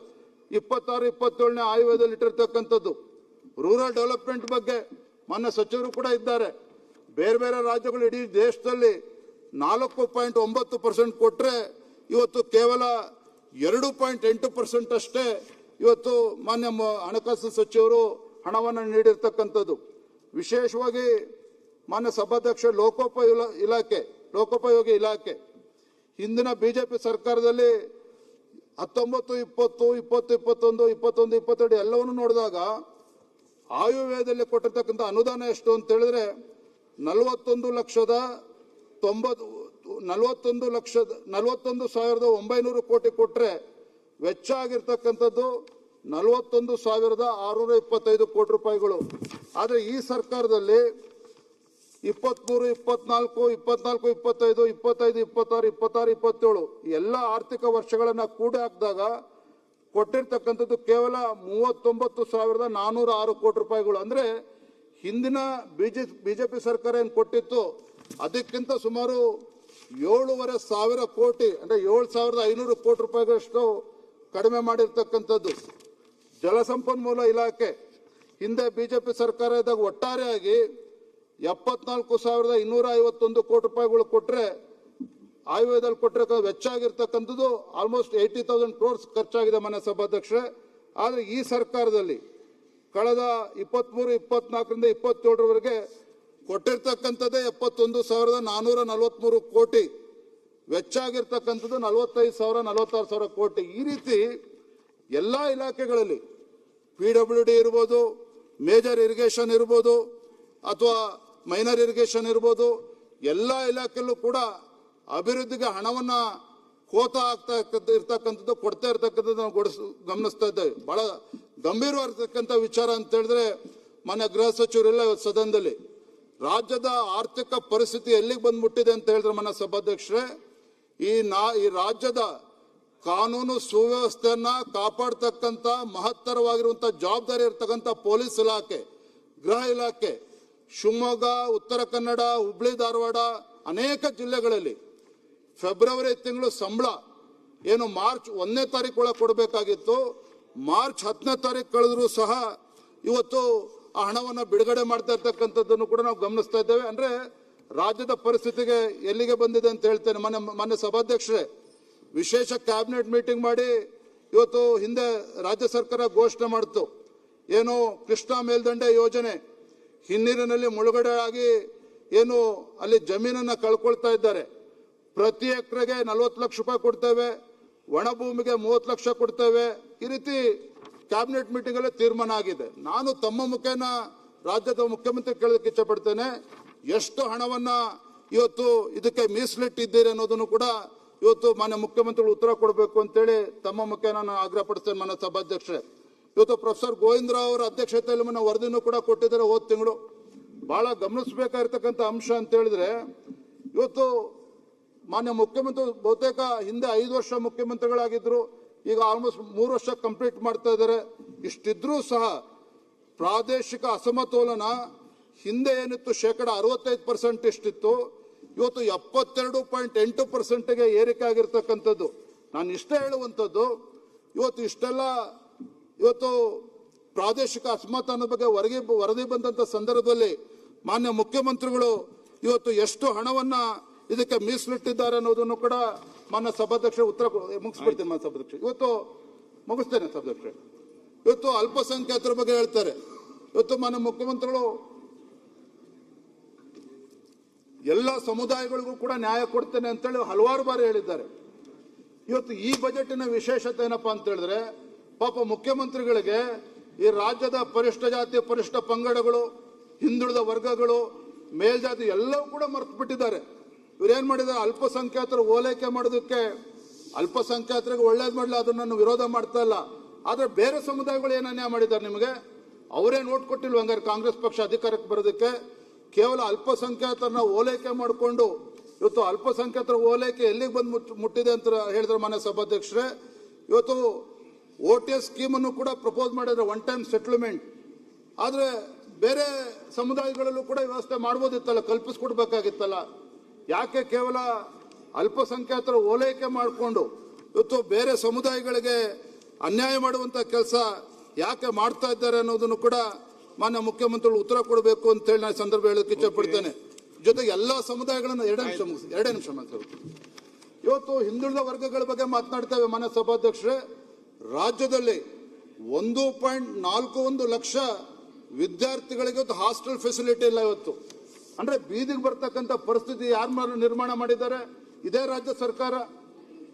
A: 26-27ನೇ ಆಯವ್ಯಯದಲ್ಲಿ ಇಟ್ಟಿರ್ತಕ್ಕಂಥದ್ದು. ರೂರಲ್ ಡೆವಲಪ್ಮೆಂಟ್ ಬಗ್ಗೆ ಮಾನ್ಯ ಸಚಿವರು ಕೂಡ ಇದ್ದಾರೆ. ಬೇರೆ ಬೇರೆ ರಾಜ್ಯಗಳು ಇಡೀ ದೇಶದಲ್ಲಿ 4.9% ಕೊಟ್ರೆ, ಇವತ್ತು ಕೇವಲ 2.8% ಅಷ್ಟೇ ಇವತ್ತು ಮಾನ್ಯ ಹಣಕಾಸು ಸಚಿವರು ಹಣವನ್ನು ನೀಡಿರ್ತಕ್ಕಂಥದ್ದು. ವಿಶೇಷವಾಗಿ ಮಾನ್ಯ ಸಭಾಧ್ಯಕ್ಷ, ಲೋಕೋಪಯೋಗಿ ಇಲಾಖೆ ಹಿಂದಿನ ಬಿಜೆಪಿ ಸರ್ಕಾರದಲ್ಲಿ 19, 20, 21, 22 ಎಲ್ಲವನ್ನು ನೋಡಿದಾಗ ಆಯವ್ಯಯದಲ್ಲಿ ಕೊಟ್ಟಿರ್ತಕ್ಕಂಥ ಅನುದಾನ ಎಷ್ಟು ಅಂತ ಹೇಳಿದ್ರೆ 41,900 ಕೋಟಿ ಕೊಟ್ರೆ, ವೆಚ್ಚ ಆಗಿರ್ತಕ್ಕಂಥದ್ದು 41,625 ಕೋಟಿ ರೂಪಾಯಿಗಳು. ಆದರೆ ಈ ಸರ್ಕಾರದಲ್ಲಿ 23, 24, 25, 26, 27 ಎಲ್ಲ ಆರ್ಥಿಕ ವರ್ಷಗಳನ್ನ ಕೂಡಿ ಹಾಕಿದಾಗ ಕೊಟ್ಟಿರ್ತಕ್ಕಂಥದ್ದು ಕೇವಲ 39,406 ಕೋಟಿ ರೂಪಾಯಿಗಳು. ಅಂದ್ರೆ ಹಿಂದಿನ ಬಿಜೆಪಿ ಸರ್ಕಾರ ಏನು ಕೊಟ್ಟಿತ್ತು ಅದಕ್ಕಿಂತ ಸುಮಾರು 7,500 ಕೋಟಿ ಅಂದ್ರೆ 7,500 ಕೋಟಿ ರೂಪಾಯಿಗಳಷ್ಟು ಕಡಿಮೆ ಮಾಡಿರ್ತಕ್ಕಂಥದ್ದು. ಜಲಸಂಪನ್ಮೂಲ ಇಲಾಖೆ ಹಿಂದೆ ಬಿಜೆಪಿ ಸರ್ಕಾರ ಇದ್ದಾಗ ಒಟ್ಟಾರೆಯಾಗಿ 74,251 ಕೋಟಿ ರೂಪಾಯಿಗಳು ಕೊಟ್ಟರೆ ಆಯವ್ಯಯದಲ್ಲಿ ಕೊಟ್ಟರೆ ವೆಚ್ಚ ಆಗಿರ್ತಕ್ಕಂಥದ್ದು ಆಲ್ಮೋಸ್ಟ್ 80,000 crores ಖರ್ಚಾಗಿದೆ ಮಾನ್ಯ ಸಭಾಧ್ಯಕ್ಷರೇ. ಆದರೆ ಈ ಸರ್ಕಾರದಲ್ಲಿ ಕಳೆದ 23-24ರಿಂದ 27ರವರೆಗೆ ಕೊಟ್ಟಿರ್ತಕ್ಕಂಥದ್ದೇ 71,443 ಕೋಟಿ, ವೆಚ್ಚ ಆಗಿರ್ತಕ್ಕಂಥದ್ದು 45,000-46,000 ಕೋಟಿ. ಈ ರೀತಿ ಎಲ್ಲ ಇಲಾಖೆಗಳಲ್ಲಿ PWD ಇರ್ಬೋದು, ಮೇಜರ್ ಇರಿಗೇಷನ್ ಇರ್ಬೋದು ಅಥವಾ ಮೈನರ್ ಇರಿಗೇಷನ್ ಇರ್ಬೋದು, ಎಲ್ಲ ಇಲಾಖೆಯಲ್ಲೂ ಕೂಡ ಅಭಿವೃದ್ಧಿಗೆ ಹಣವನ್ನ ಕೋತ ಆಗ್ತಾ ಇರ್ತಕ್ಕಂಥದ್ದು, ಕೊಡ್ತಾ ಇರ್ತಕ್ಕಂಥದ್ದು ನಾವು ಗಮನಿಸ್ತಾ ಇದ್ದೇವೆ. ಬಹಳ ಗಂಭೀರವಾಗಿರ್ತಕ್ಕಂಥ ವಿಚಾರ ಅಂತ ಹೇಳಿದ್ರೆ, ಮಾನ್ಯ ಗೃಹ ಸಚಿವರೆಲ್ಲ ಸದನದಲ್ಲಿ ರಾಜ್ಯದ ಆರ್ಥಿಕ ಪರಿಸ್ಥಿತಿ ಎಲ್ಲಿಗೆ ಬಂದ್ಬಿಟ್ಟಿದೆ ಅಂತ ಹೇಳಿದ್ರೆ ಮಾನ್ಯ ಸಭಾಧ್ಯಕ್ಷರೇ, ಈ ರಾಜ್ಯದ ಕಾನೂನು ಸುವ್ಯವಸ್ಥೆಯನ್ನ ಕಾಪಾಡ್ತಕ್ಕಂಥ ಮಹತ್ತರವಾಗಿರುವಂತ ಜವಾಬ್ದಾರಿ ಇರ್ತಕ್ಕಂಥ ಪೊಲೀಸ್ ಇಲಾಖೆ, ಗೃಹ ಇಲಾಖೆ, ಶಿವಮೊಗ್ಗ, ಉತ್ತರ ಕನ್ನಡ, ಹುಬ್ಳಿ, ಧಾರವಾಡ ಅನೇಕ ಜಿಲ್ಲೆಗಳಲ್ಲಿ ಫೆಬ್ರವರಿ ತಿಂಗಳು ಸಂಬಳ ಏನು ಮಾರ್ಚ್ 1ನೇ ತಾರೀಕು ಒಳಗೆ ಕೊಡಬೇಕಾಗಿತ್ತು, ಮಾರ್ಚ್ 10ನೇ ತಾರೀಕು ಕಳೆದ್ರು ಸಹ ಇವತ್ತು ಆ ಹಣವನ್ನು ಬಿಡುಗಡೆ ಮಾಡ್ತಾ ಇರ್ತಕ್ಕಂಥದ್ದನ್ನು ಕೂಡ ನಾವು ಗಮನಿಸ್ತಾ ಇದ್ದೇವೆ. ಅಂದ್ರೆ ರಾಜ್ಯದ ಪರಿಸ್ಥಿತಿಗೆ ಎಲ್ಲಿಗೆ ಬಂದಿದೆ ಅಂತ ಹೇಳ್ತೇನೆ. ಮಾನ್ಯ ಸಭಾಧ್ಯಕ್ಷರೇ, ವಿಶೇಷ ಕ್ಯಾಬಿನೆಟ್ ಮೀಟಿಂಗ್ ಮಾಡಿ ಇವತ್ತು ಹಿಂದೆ ರಾಜ್ಯ ಸರ್ಕಾರ ಘೋಷಣೆ ಮಾಡಿತು, ಏನು ಕೃಷ್ಣಾ ಮೇಲ್ದಂಡೆ ಯೋಜನೆ ಹಿನ್ನೀರಿನಲ್ಲಿ ಮುಳುಗಡೆ ಆಗಿ ಏನು ಅಲ್ಲಿ ಜಮೀನನ್ನ ಕಳ್ಕೊಳ್ತಾ ಇದ್ದಾರೆ. ಪ್ರತಿ ಎಕರೆಗೆ 40 ಲಕ್ಷ ರೂಪಾಯಿ ಕೊಡ್ತೇವೆ, ಒಣ ಭೂಮಿಗೆ 30 ಲಕ್ಷ ಕೊಡ್ತೇವೆ. ಈ ರೀತಿ ಕ್ಯಾಬಿನೆಟ್ ಮೀಟಿಂಗ್ ಅಲ್ಲಿ ತೀರ್ಮಾನ ಆಗಿದೆ. ನಾನು ತಮ್ಮ ಮುಖೇನ ರಾಜ್ಯದ ಮುಖ್ಯಮಂತ್ರಿ ಕೇಳೋದಕ್ಕೆ ಇಚ್ಛೆ ಪಡ್ತೇನೆ, ಎಷ್ಟು ಹಣವನ್ನ ಇವತ್ತು ಇದಕ್ಕೆ ಮೀಸಲಿಟ್ಟಿದ್ದೀರಿ ಅನ್ನೋದನ್ನು ಕೂಡ ಇವತ್ತು ಮಾನ್ಯ ಮುಖ್ಯಮಂತ್ರಿಗಳು ಉತ್ತರ ಕೊಡಬೇಕು ಅಂತೇಳಿ ತಮ್ಮ ಮುಖೇನ ನಾನು ಆಗ್ರಹ ಪಡಿಸ್ತೇನೆ. ಮಾನ್ಯ ಸಭಾಧ್ಯಕ್ಷರೇ, ಇವತ್ತು ಪ್ರೊಫೆಸರ್ ಗೋವಿಂದರಾವ್ ಅವರ ಅಧ್ಯಕ್ಷತೆಯಲ್ಲಿ ನನ್ನ ವರದಿನೂ ಕೂಡ ಕೊಟ್ಟಿದ್ದಾರೆ ಹೋದ ತಿಂಗಳು. ಬಹಳ ಗಮನಿಸಬೇಕಾಗಿರ್ತಕ್ಕಂಥ ಅಂಶ ಅಂತ ಹೇಳಿದ್ರೆ, ಇವತ್ತು ಮಾನ್ಯ ಮುಖ್ಯಮಂತ್ರಿ ಬಹುತೇಕ ಹಿಂದೆ 5 ವರ್ಷ ಮುಖ್ಯಮಂತ್ರಿಗಳಾಗಿದ್ರು, ಈಗ ಆಲ್ಮೋಸ್ಟ್ 3 ವರ್ಷ ಕಂಪ್ಲೀಟ್ ಮಾಡ್ತಾ ಇದ್ದಾರೆ. ಇಷ್ಟಿದ್ರೂ ಸಹ ಪ್ರಾದೇಶಿಕ ಅಸಮತೋಲನ ಹಿಂದೆ ಏನಿತ್ತು 65% ಇಷ್ಟಿತ್ತು, ಇವತ್ತು 72.8%ಗೆ ಏರಿಕೆ ಆಗಿರ್ತಕ್ಕಂಥದ್ದು. ನಾನು ಇಷ್ಟೇ ಹೇಳುವಂಥದ್ದು, ಇವತ್ತು ಇಷ್ಟೆಲ್ಲ ಇವತ್ತು ಪ್ರಾದೇಶಿಕ ಅಸಮಾಧಾನದ ಬಗ್ಗೆ ವರದಿ ಬಂದಂತ ಸಂದರ್ಭದಲ್ಲಿ ಮಾನ್ಯ ಮುಖ್ಯಮಂತ್ರಿಗಳು ಇವತ್ತು ಎಷ್ಟು ಹಣವನ್ನ ಇದಕ್ಕೆ ಮೀಸಲಿಟ್ಟಿದ್ದಾರೆ ಅನ್ನೋದನ್ನು ಕೂಡ ಮಾನ್ಯ ಸಭಾಧ್ಯಕ್ಷ ಉತ್ತರ ಮುಗಿಸ್ಬಿಡ್ತೇನೆ. ಮಾನ್ಯ ಸಭಾಧ್ಯಕ್ಷ ಇವತ್ತು ಮುಗಿಸ್ತೇನೆ. ಸಭಾಧ್ಯಕ್ಷ ಇವತ್ತು ಅಲ್ಪಸಂಖ್ಯಾತರ ಬಗ್ಗೆ ಹೇಳ್ತಾರೆ. ಇವತ್ತು ಮಾನ್ಯ ಮುಖ್ಯಮಂತ್ರಿಗಳು ಎಲ್ಲ ಸಮುದಾಯಗಳಿಗೂ ಕೂಡ ನ್ಯಾಯ ಕೊಡ್ತೇನೆ ಅಂತೇಳಿ ಹಲವಾರು ಬಾರಿ ಹೇಳಿದ್ದಾರೆ. ಇವತ್ತು ಈ ಬಜೆಟಿನ ವಿಶೇಷತೆ ಏನಪ್ಪಾ ಅಂತ ಹೇಳಿದ್ರೆ, ಪಾಪ ಮುಖ್ಯಮಂತ್ರಿಗಳಿಗೆ ಈ ರಾಜ್ಯದ ಪರಿಷ್ಠ ಜಾತಿ, ಪರಿಷ್ಠ ಪಂಗಡಗಳು, ಹಿಂದುಳಿದ ವರ್ಗಗಳು, ಮೇಲ್ಜಾತಿ ಎಲ್ಲವೂ ಕೂಡ ಮರ್ತು ಬಿಟ್ಟಿದ್ದಾರೆ. ಇವ್ರೇನ್ ಮಾಡಿದ್ದಾರೆ, ಅಲ್ಪಸಂಖ್ಯಾತರ ಓಲೈಕೆ ಮಾಡೋದಕ್ಕೆ, ಅಲ್ಪಸಂಖ್ಯಾತರಿಗೆ ಒಳ್ಳೇದು ಮಾಡಲಿ ಅದನ್ನ ನಾನು ವಿರೋಧ ಮಾಡ್ತಾ ಇಲ್ಲ. ಆದ್ರೆ ಬೇರೆ ಸಮುದಾಯಗಳು ಏನು ಅನ್ಯಾಯ ಮಾಡಿದ್ದಾರೆ ನಿಮಗೆ? ಅವರೇ ನೋಟ್ ಕೊಟ್ಟಿಲ್ವ ಹಂಗಾರೆ ಕಾಂಗ್ರೆಸ್ ಪಕ್ಷ ಅಧಿಕಾರಕ್ಕೆ ಬರೋದಕ್ಕೆ? ಕೇವಲ ಅಲ್ಪಸಂಖ್ಯಾತರನ್ನ ಓಲೈಕೆ ಮಾಡಿಕೊಂಡು ಇವತ್ತು ಅಲ್ಪಸಂಖ್ಯಾತರ ಓಲೈಕೆ ಎಲ್ಲಿಗೆ ಬಂದು ಮುಟ್ಟಿದೆ ಅಂತ ಹೇಳಿದ್ರೆ ಮಾನ್ಯ ಸಭಾಧ್ಯಕ್ಷರೇ, ಇವತ್ತು OTS ಸ್ಕೀಮ್ ಅನ್ನು ಕೂಡ ಪ್ರಪೋಸ್ ಮಾಡಿದ್ರೆ, ಒನ್ ಟೈಮ್ ಸೆಟ್ಲ್ಮೆಂಟ್. ಆದ್ರೆ ಬೇರೆ ಸಮುದಾಯಗಳಲ್ಲೂ ಕೂಡ ವ್ಯವಸ್ಥೆ ಮಾಡ್ಬೋದಿತ್ತಲ್ಲ, ಕಲ್ಪಿಸ್ಕೊಡ್ಬೇಕಾಗಿತ್ತಲ್ಲ. ಯಾಕೆ ಕೇವಲ ಅಲ್ಪಸಂಖ್ಯಾತರ ಓಲೈಕೆ ಮಾಡಿಕೊಂಡು ಇವತ್ತು ಬೇರೆ ಸಮುದಾಯಗಳಿಗೆ ಅನ್ಯಾಯ ಮಾಡುವಂತ ಕೆಲಸ ಯಾಕೆ ಮಾಡ್ತಾ ಇದ್ದಾರೆ ಅನ್ನೋದನ್ನು ಕೂಡ ಮಾನ್ಯ ಮುಖ್ಯಮಂತ್ರಿಗಳು ಉತ್ತರ ಕೊಡಬೇಕು ಅಂತ ಹೇಳಿ ನಾನು ಸಂದರ್ಭ ಹೇಳಕ್ಕೆ ಇಚ್ಛೆ ಪಡ್ತೇನೆ. ಜೊತೆಗೆ ಎಲ್ಲಾ ಸಮುದಾಯಗಳನ್ನ 2 ನಿಮಿಷ ಮಾತ್ರ ಇವತ್ತು ಹಿಂದುಳಿದ ವರ್ಗಗಳ ಬಗ್ಗೆ ಮಾತನಾಡ್ತೇವೆ. ಮಾನ್ಯ ಸಭಾಧ್ಯಕ್ಷರೇ, ರಾಜ್ಯದಲ್ಲಿ 1.41 ಲಕ್ಷ ವಿದ್ಯಾರ್ಥಿಗಳಿಗೆ ಇವತ್ತು ಹಾಸ್ಟೆಲ್ ಫೆಸಿಲಿಟಿ ಇಲ್ಲ. ಇವತ್ತು ಅಂದ್ರೆ ಬೀದಿಗೆ ಬರ್ತಕ್ಕಂಥ ಪರಿಸ್ಥಿತಿ ಯಾರು ನಿರ್ಮಾಣ ಮಾಡಿದ್ದಾರೆ? ಇದೇ ರಾಜ್ಯ ಸರ್ಕಾರ.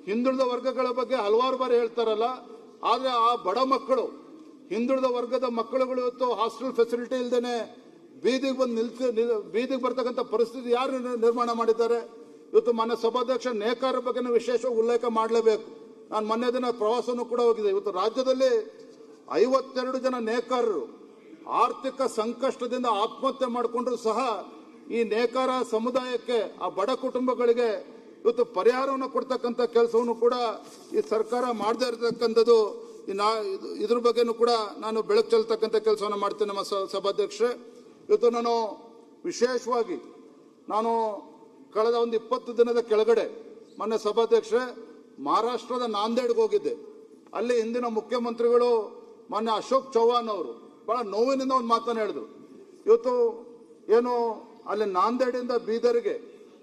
A: ಹಿಂದುಳಿದ ವರ್ಗಗಳ ಬಗ್ಗೆ ಹಲವಾರು ಬಾರಿ ಹೇಳ್ತಾರಲ್ಲ, ಆದ್ರೆ ಆ ಬಡ ಮಕ್ಕಳು, ಹಿಂದುಳಿದ ವರ್ಗದ ಮಕ್ಕಳುಗಳು ಇವತ್ತು ಹಾಸ್ಟೆಲ್ ಫೆಸಿಲಿಟಿ ಇಲ್ದೇನೆ ಬೀದಿಗೆ ಬರ್ತಕ್ಕಂಥ ಪರಿಸ್ಥಿತಿ ಯಾರು ನಿರ್ಮಾಣ ಮಾಡಿದ್ದಾರೆ? ಇವತ್ತು ಮಾನ್ಯ ಸಭಾಧ್ಯಕ್ಷ ನೇಕಾರ ಬಗ್ಗೆ ವಿಶೇಷವಾಗಿ ಉಲ್ಲೇಖ ಮಾಡಲೇಬೇಕು. ನಾನು ಮೊನ್ನೆ ದಿನ ಪ್ರವಾಸನೂ ಕೂಡ ಹೋಗಿದೆ. ಇವತ್ತು ರಾಜ್ಯದಲ್ಲಿ 52 ಜನ ನೇಕಾರರು ಆರ್ಥಿಕ ಸಂಕಷ್ಟದಿಂದ ಆತ್ಮಹತ್ಯೆ ಮಾಡಿಕೊಂಡ್ರು ಸಹ ಈ ನೇಕಾರ ಸಮುದಾಯಕ್ಕೆ, ಆ ಬಡ ಕುಟುಂಬಗಳಿಗೆ ಇವತ್ತು ಪರಿಹಾರವನ್ನು ಕೊಡ್ತಕ್ಕಂಥ ಕೆಲಸವನ್ನು ಕೂಡ ಈ ಸರ್ಕಾರ ಮಾಡದೇ ಇರತಕ್ಕಂಥದ್ದು ಇದ್ರ ಬಗ್ಗೆನೂ ಕೂಡ ನಾನು ಬೆಳಕು ಚೆಲ್ತಕ್ಕಂಥ ಕೆಲಸವನ್ನು ಮಾಡ್ತೇನೆ ನಮ್ಮ ಸಭಾಧ್ಯಕ್ಷರೇ. ಇವತ್ತು ನಾನು ವಿಶೇಷವಾಗಿ ಕಳೆದ ಒಂದು 20 ದಿನದ ಕೆಳಗಡೆ ಮೊನ್ನೆ ಸಭಾಧ್ಯಕ್ಷರೇ ಮಹಾರಾಷ್ಟ್ರದ ನಾಂದೇಡ್ಗೆ ಹೋಗಿದ್ದೆ. ಅಲ್ಲಿ ಹಿಂದಿನ ಮುಖ್ಯಮಂತ್ರಿಗಳು ಮೊನ್ನೆ ಅಶೋಕ್ ಚೌಹಾಣ್ ಅವರು ಬಹಳ ನೋವಿನಿಂದ ಒಂದು ಮಾತನ್ನು ಹೇಳಿದ್ರು. ಇವತ್ತು ಏನು ಅಲ್ಲಿ ನಾಂದೇಡಿಂದ ಬೀದರ್ಗೆ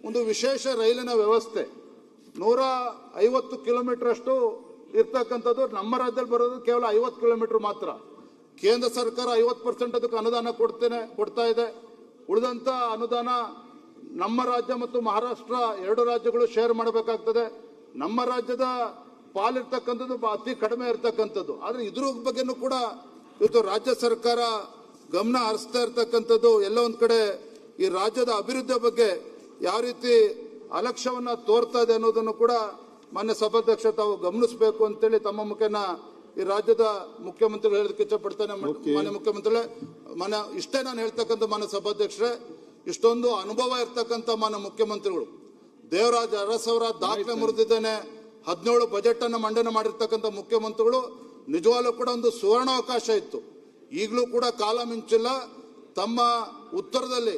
A: ಒಂದು ವಿಶೇಷ ರೈಲಿನ ವ್ಯವಸ್ಥೆ 150 ಕಿಲೋಮೀಟರ್ ಅಷ್ಟು ಇರ್ತಕ್ಕಂಥದ್ದು. ನಮ್ಮ ರಾಜ್ಯದಲ್ಲಿ ಬರೋದು ಕೇವಲ 50 ಕಿಲೋಮೀಟರ್ ಮಾತ್ರ. ಕೇಂದ್ರ ಸರ್ಕಾರ 50% ಅದಕ್ಕೆ ಅನುದಾನ ಕೊಡ್ತಾ ಇದೆ. ಉಳಿದಂತ ಅನುದಾನ ನಮ್ಮ ರಾಜ್ಯ ಮತ್ತು ಮಹಾರಾಷ್ಟ್ರ 2 ರಾಜ್ಯಗಳು ಶೇರ್ ಮಾಡಬೇಕಾಗ್ತದೆ. ನಮ್ಮ ರಾಜ್ಯದ ಪಾಲಿರ್ತಕ್ಕಂಥದ್ದು ಅತಿ ಕಡಿಮೆ ಇರ್ತಕ್ಕಂಥದ್ದು. ಆದ್ರೆ ಇದ್ರ ಬಗ್ಗೆನೂ ಕೂಡ ಇವತ್ತು ರಾಜ್ಯ ಸರ್ಕಾರ ಗಮನ ಹರಿಸ್ತಾ ಇರ್ತಕ್ಕಂಥದ್ದು. ಎಲ್ಲ ಒಂದ್ ಕಡೆ ಈ ರಾಜ್ಯದ ಅಭಿವೃದ್ಧಿ ಬಗ್ಗೆ ಯಾವ ರೀತಿ ಅಲಕ್ಷ್ಯವನ್ನ ತೋರ್ತಾ ಇದೆ ಅನ್ನೋದನ್ನು ಕೂಡ ಮಾನ್ಯ ಸಭಾಧ್ಯಕ್ಷ ತಾವು ಗಮನಿಸಬೇಕು ಅಂತೇಳಿ ತಮ್ಮ ಮುಖೇನ ಈ ರಾಜ್ಯದ ಮುಖ್ಯಮಂತ್ರಿಗಳು ಹೇಳೋದಕ್ಕೆ ಇಚ್ಛಪಡ್ತೇನೆ. ಮಾನ್ಯ ಮುಖ್ಯಮಂತ್ರಿಗಳೇ, ಇಷ್ಟೇ ನಾನು ಹೇಳ್ತಕ್ಕಂಥ ಮಾನ್ಯ ಸಭಾಧ್ಯಕ್ಷರೇ, ಇಷ್ಟೊಂದು ಅನುಭವ ಇರ್ತಕ್ಕಂಥ ಮಾನ್ಯ ಮುಖ್ಯಮಂತ್ರಿಗಳು ದೇವರಾಜ ಅರಸ್ ಅವರ ದಾಖಲೆ ಮುರಿದಿದ್ದೇನೆ 17 ಬಜೆಟ್ ಅನ್ನು ಮಂಡನೆ ಮಾಡಿರ್ತಕ್ಕಂಥ ಮುಖ್ಯಮಂತ್ರಿಗಳು ನಿಜವಾಗ್ಲೂ ಕೂಡ ಒಂದು ಸುವರ್ಣಾವಕಾಶ ಇತ್ತು. ಈಗಲೂ ಕೂಡ ಕಾಲ ಮಿಂಚಿಲ್ಲ. ತಮ್ಮ ಉತ್ತರದಲ್ಲಿ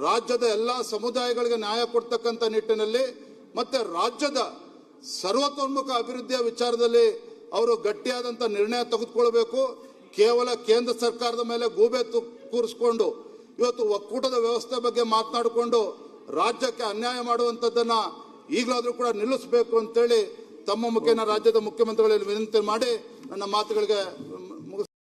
A: ರಾಜ್ಯದ ಎಲ್ಲಾ ಸಮುದಾಯಗಳಿಗೆ ನ್ಯಾಯ ಕೊಡ್ತಕ್ಕಂಥ ನಿಟ್ಟಿನಲ್ಲಿ ಮತ್ತೆ ರಾಜ್ಯದ ಸರ್ವತೋನ್ಮುಖ ಅಭಿವೃದ್ಧಿಯ ವಿಚಾರದಲ್ಲಿ ಅವರು ಗಟ್ಟಿಯಾದಂತ ನಿರ್ಣಯ ತೆಗೆದುಕೊಳ್ಬೇಕು. ಕೇವಲ ಕೇಂದ್ರ ಸರ್ಕಾರದ ಮೇಲೆ ಗೂಬೆ ಕೂರಿಸಿಕೊಂಡು ಇವತ್ತು ಒಕ್ಕೂಟದ ವ್ಯವಸ್ಥೆ ಬಗ್ಗೆ ಮಾತನಾಡಿಕೊಂಡು ರಾಜ್ಯಕ್ಕೆ ಅನ್ಯಾಯ ಮಾಡುವಂತದ್ದನ್ನ ಈಗಲಾದ್ರೂ ಕೂಡ ನಿಲ್ಲಿಸಬೇಕು ಅಂತೇಳಿ ತಮ್ಮ ಮುಖೇನ ರಾಜ್ಯದ ಮುಖ್ಯಮಂತ್ರಿಗಳಲ್ಲಿ ವಿನಂತಿ ಮಾಡಿ ನನ್ನ ಮಾತುಗಳಿಗೆ